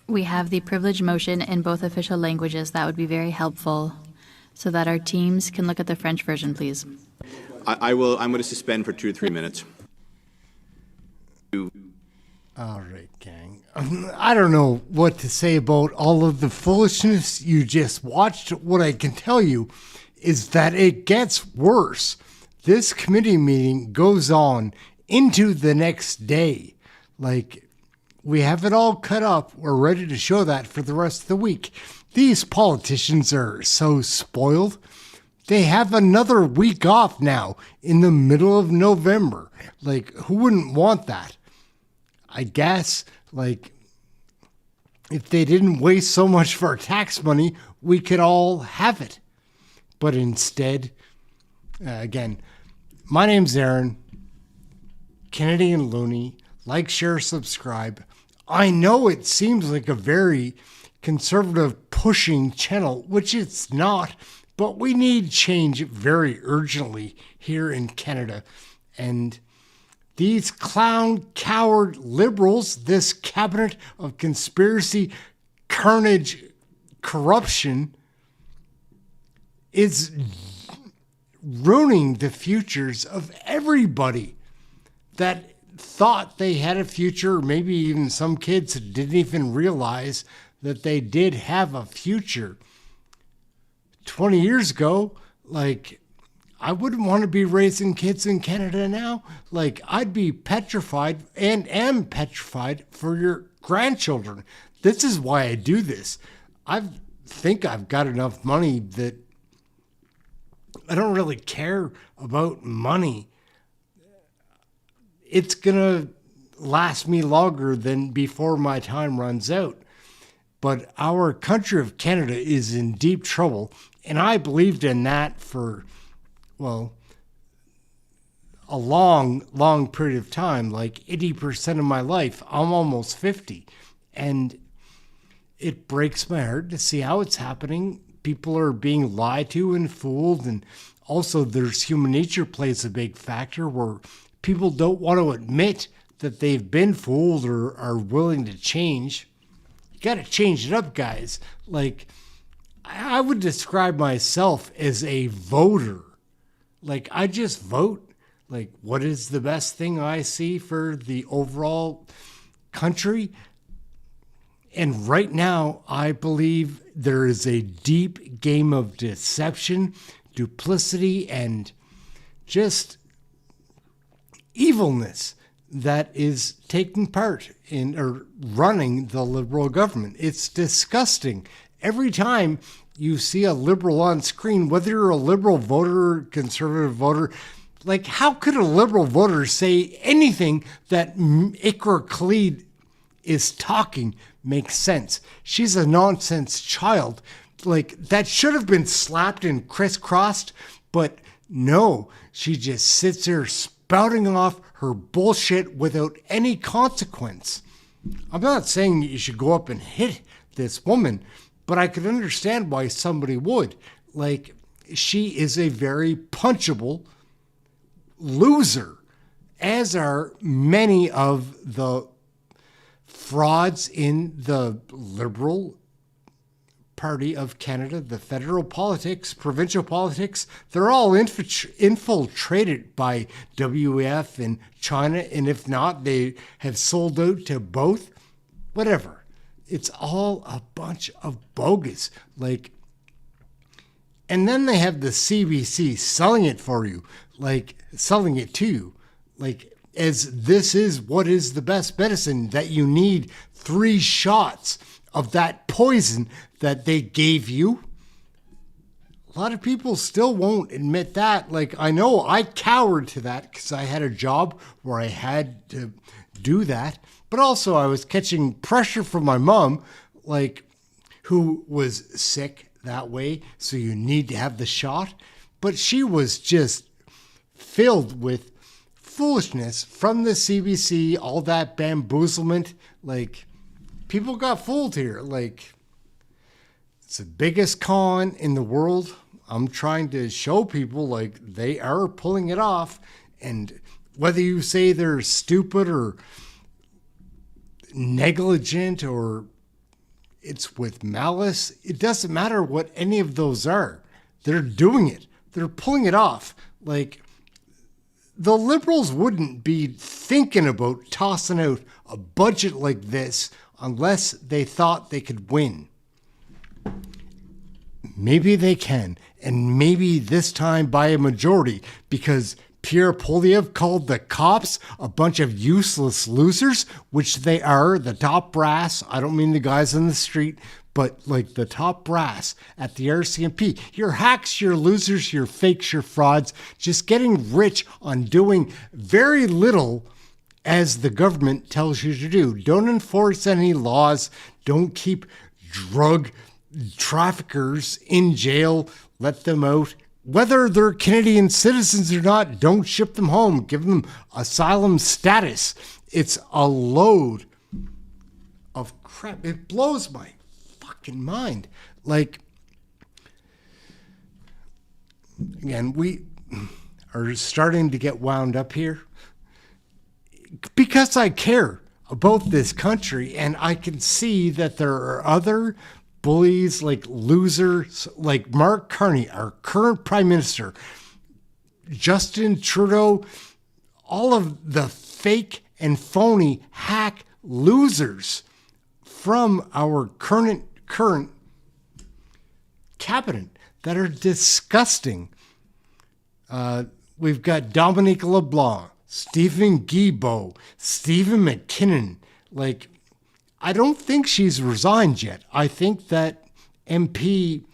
we have the privilege motion in both official languages. That would be very helpful so that our teams can look at the French version, please. I will. I'm going to suspend for 2 or 3 minutes. All right, gang. I don't know what to say about all of the foolishness you just watched. What I can tell you is that it gets worse. This committee meeting goes on into the next day. We have it all cut up. We're ready to show that for the rest of the week. These politicians are so spoiled. They have another week off now in the middle of November. Who wouldn't want that? I guess, if they didn't waste so much of our tax money, we could all have it. But instead, again, my name's Aaron, Canadian Loonie. Like, share, subscribe. I know it seems like a very conservative pushing channel, which it's not, but we need change very urgently here in Canada. And these clown, coward liberals, this cabinet of conspiracy, carnage, corruption, is ruining the futures of everybody that thought they had a future. Maybe even some kids didn't even realize that they did have a future. 20 years ago, like, I wouldn't want to be raising kids in Canada now. Like, I'd be petrified and am petrified for your grandchildren. This is why I do this. I think I've got enough money that I don't really care about money. It's going to last me longer than before my time runs out. But our country of Canada is in deep trouble. And I believed in that for, well, a long period of time, like 80% of my life. I'm almost 50. And it breaks my heart to see how it's happening. People are being lied to and fooled. And also there's human nature plays a big factor where people don't want to admit that they've been fooled or are willing to change. You got to change it up, guys. Like, I would describe myself as a voter. Like, I just vote. Like, what is the best thing I see for the overall country? And right now, I believe there is a deep game of deception, duplicity, and just evilness that is taking part in or running the Liberal government. It's disgusting. Every time you see a Liberal on screen, whether you're a Liberal voter or conservative voter, like, how could a Liberal voter say anything that Ikra Khalid is talking makes sense? She's a nonsense child. Like, that should have been slapped and crisscrossed, but no, she just sits there spouting off her bullshit without any consequence. I'm not saying you should go up and hit this woman, but I could understand why somebody would. Like, she is a very punchable loser, as are many of the frauds in the Liberal Party of Canada, the federal politics, provincial politics. They're all infiltrated by WEF and China, and if not, they have sold out to both. Whatever. It's all a bunch of bogus. Like, and then they have the CBC selling it for you, like selling it to you, like, as this is what is the best medicine, that you need 3 shots of that poison that they gave you. A lot of people still won't admit that. Like, I know I cowered to that because I had a job where I had to do that. But also I was catching pressure from my mom, like, who was sick that way. So you need to have the shot. But she was just filled with foolishness from the CBC, all that bamboozlement. Like, people got fooled here. Like, it's the biggest con in the world. I'm trying to show people, like, they are pulling it off. And whether you say they're stupid or negligent or it's with malice, it doesn't matter what any of those are. They're doing it. They're pulling it off. Like, the Liberals wouldn't be thinking about tossing out a budget like this unless they thought they could win. Maybe they can, and maybe this time by a majority, because Pierre Poilievre called the cops a bunch of useless losers, which they are, the top brass. I don't mean the guys on the street, but like the top brass at the RCMP. You're hacks, you're losers, you're fakes, you're frauds, just getting rich on doing very little as the government tells you to do. Don't enforce any laws. Don't keep drug traffickers in jail. Let them out. Whether they're Canadian citizens or not, don't ship them home. Give them asylum status. It's a load of crap. It blows my fucking fucking mind. Like, again, we are starting to get wound up here because I care about this country, and I can see that there are other bullies, like losers, like Mark Carney, our current prime minister, Justin Trudeau, all of the fake and phony hack losers from our current cabinet that are disgusting. We've got Dominique LeBlanc, Stephen Guilbeault, Stephen McKinnon. Like, I don't think she's resigned yet. I think that MP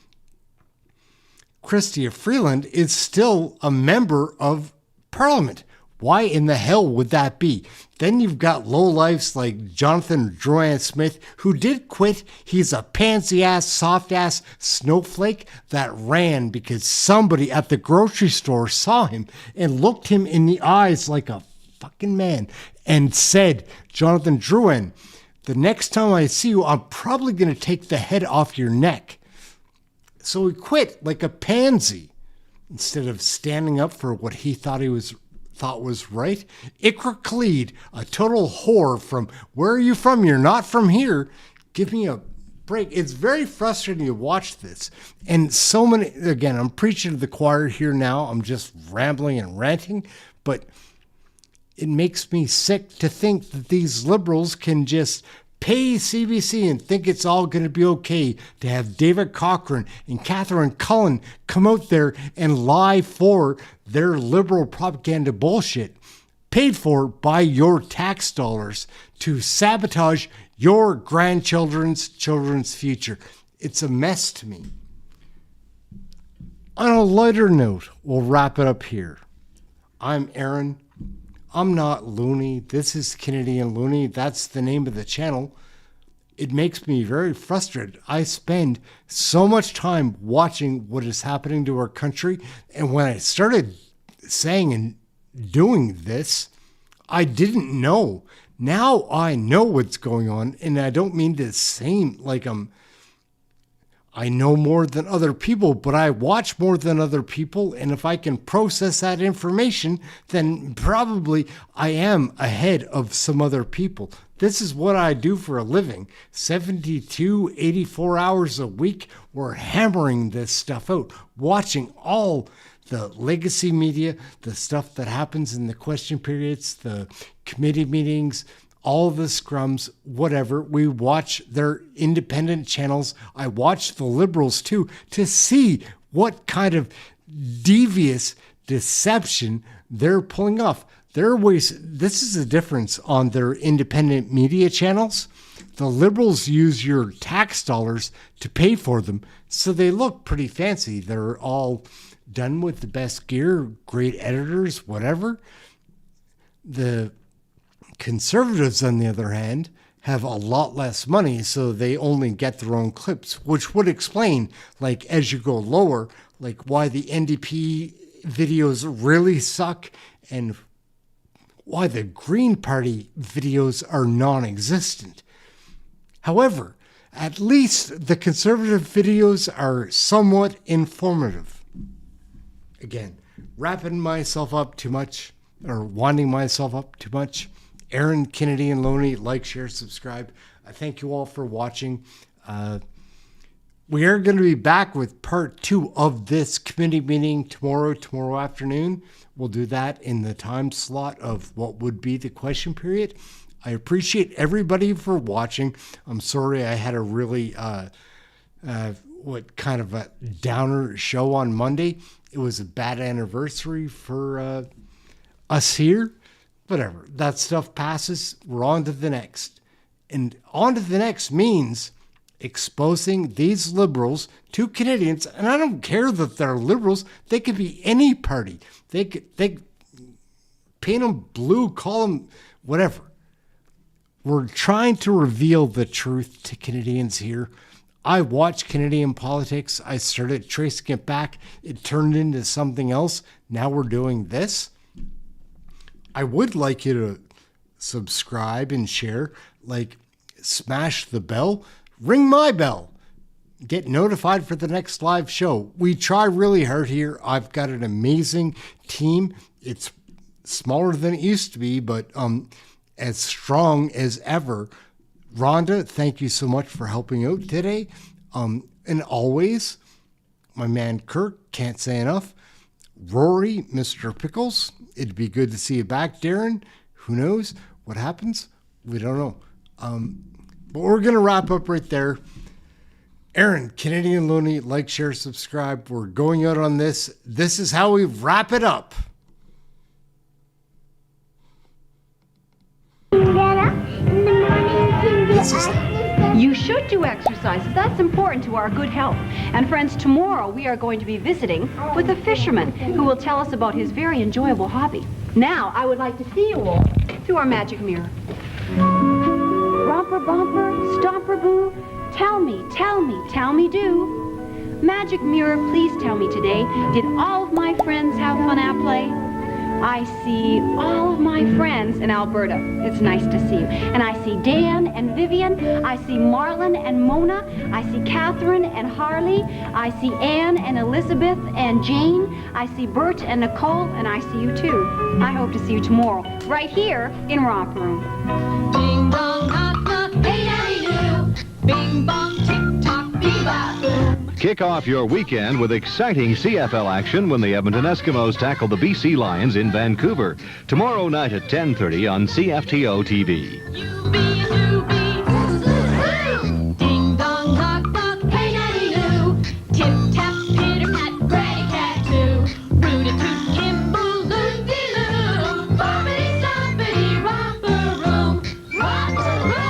Chrystia Freeland is still a member of Parliament. Why in the hell would that be? Then you've got lowlifes like Jonathan Drouin-Smith, who did quit. He's a pansy-ass, soft-ass snowflake that ran because somebody at the grocery store saw him and looked him in the eyes like a fucking man and said, Jonathan Drouin, the next time I see you, I'm probably going to take the head off your neck. So he quit like a pansy instead of standing up for what he thought was right. Ikra Khalid, a total whore from where are you from? You're not from here. Give me a break. It's very frustrating to watch this. And so many, again, I'm preaching to the choir here now. I'm just rambling and ranting, but it makes me sick to think that these liberals can just pay CBC and think it's all going to be okay to have David Cochrane and Catherine Cullen come out there and lie for their liberal propaganda bullshit paid for by your tax dollars to sabotage your grandchildren's children's future. It's a mess to me. On a lighter note, we'll wrap it up here. I'm Aaron. I'm not Loonie. This is Canadian Loonie. That's the name of the channel. It makes me very frustrated. I spend so much time watching what is happening to our country. And when I started saying and doing this, I didn't know. Now I know what's going on. And I don't mean to seem like I know more than other people, but I watch more than other people. And if I can process that information, then probably I am ahead of some other people. This is what I do for a living. 72, 84 hours a week. We're hammering this stuff out, watching all the legacy media, the stuff that happens in the question periods, the committee meetings, all the scrums, whatever. We watch their independent channels. I watch the liberals too, to see what kind of devious deception they're pulling off. This is the difference on their independent media channels. The liberals use your tax dollars to pay for them, so they look pretty fancy. They're all done with the best gear, great editors, whatever. The conservatives, on the other hand, have a lot less money, so they only get their own clips, which would explain, like, as you go lower, like why the NDP videos really suck and why the Green Party videos are non-existent. However, at least the conservative videos are somewhat informative. Again, wrapping myself up too much, or winding myself up too much. Aaron, Kennedy, and Loonie, like, share, subscribe. I thank you all for watching. We are going to be back with part 2 of this committee meeting tomorrow afternoon. We'll do that in the time slot of what would be the question period. I appreciate everybody for watching. I'm sorry I had a really, kind of a downer show on Monday. It was a bad anniversary for us here. Whatever, that stuff passes. We're on to the next. And on to the next means exposing these liberals to Canadians. And I don't care that they're liberals. They could be any party. They paint them blue, call them whatever. We're trying to reveal the truth to Canadians here. I watch Canadian politics. I started tracing it back. It turned into something else. Now we're doing this. I would like you to subscribe and share, like, smash the bell, ring my bell. get notified for the next live show. We try really hard here. I've got an amazing team. It's smaller than it used to be, but as strong as ever. Rhonda, thank you so much for helping out today. And always, my man Kirk, can't say enough. Rory, Mr. Pickles, it'd be good to see you back. Darren, who knows what happens? We don't know. But we're going to wrap up right there. Aaron, Canadian Loonie, like, share, subscribe. We're going out on this. This is how we wrap it up. You should do exercises. That's important to our good health. And friends, tomorrow we are going to be visiting with a fisherman who will tell us about his very enjoyable hobby. Now, I would like to see you all through our magic mirror. Romper, bumper, stomper, boo, tell me, do. Magic mirror, please tell me today, did all of my friends have fun at play? I see all of my friends in Alberta. It's nice to see you. And I see Dan and Vivian. I see Marlon and Mona. I see Catherine and Harley. I see Anne and Elizabeth and Jane. I see Bert and Nicole, and I see you too. I hope to see you tomorrow, right here in Romper Room. Ding dong, knock, knock, hey, daddy, do. Bing bong, tick tock, bebop. Kick off your weekend with exciting CFL action when the Edmonton Eskimos tackle the BC Lions in Vancouver. Tomorrow night at 10:30 on CFTO TV.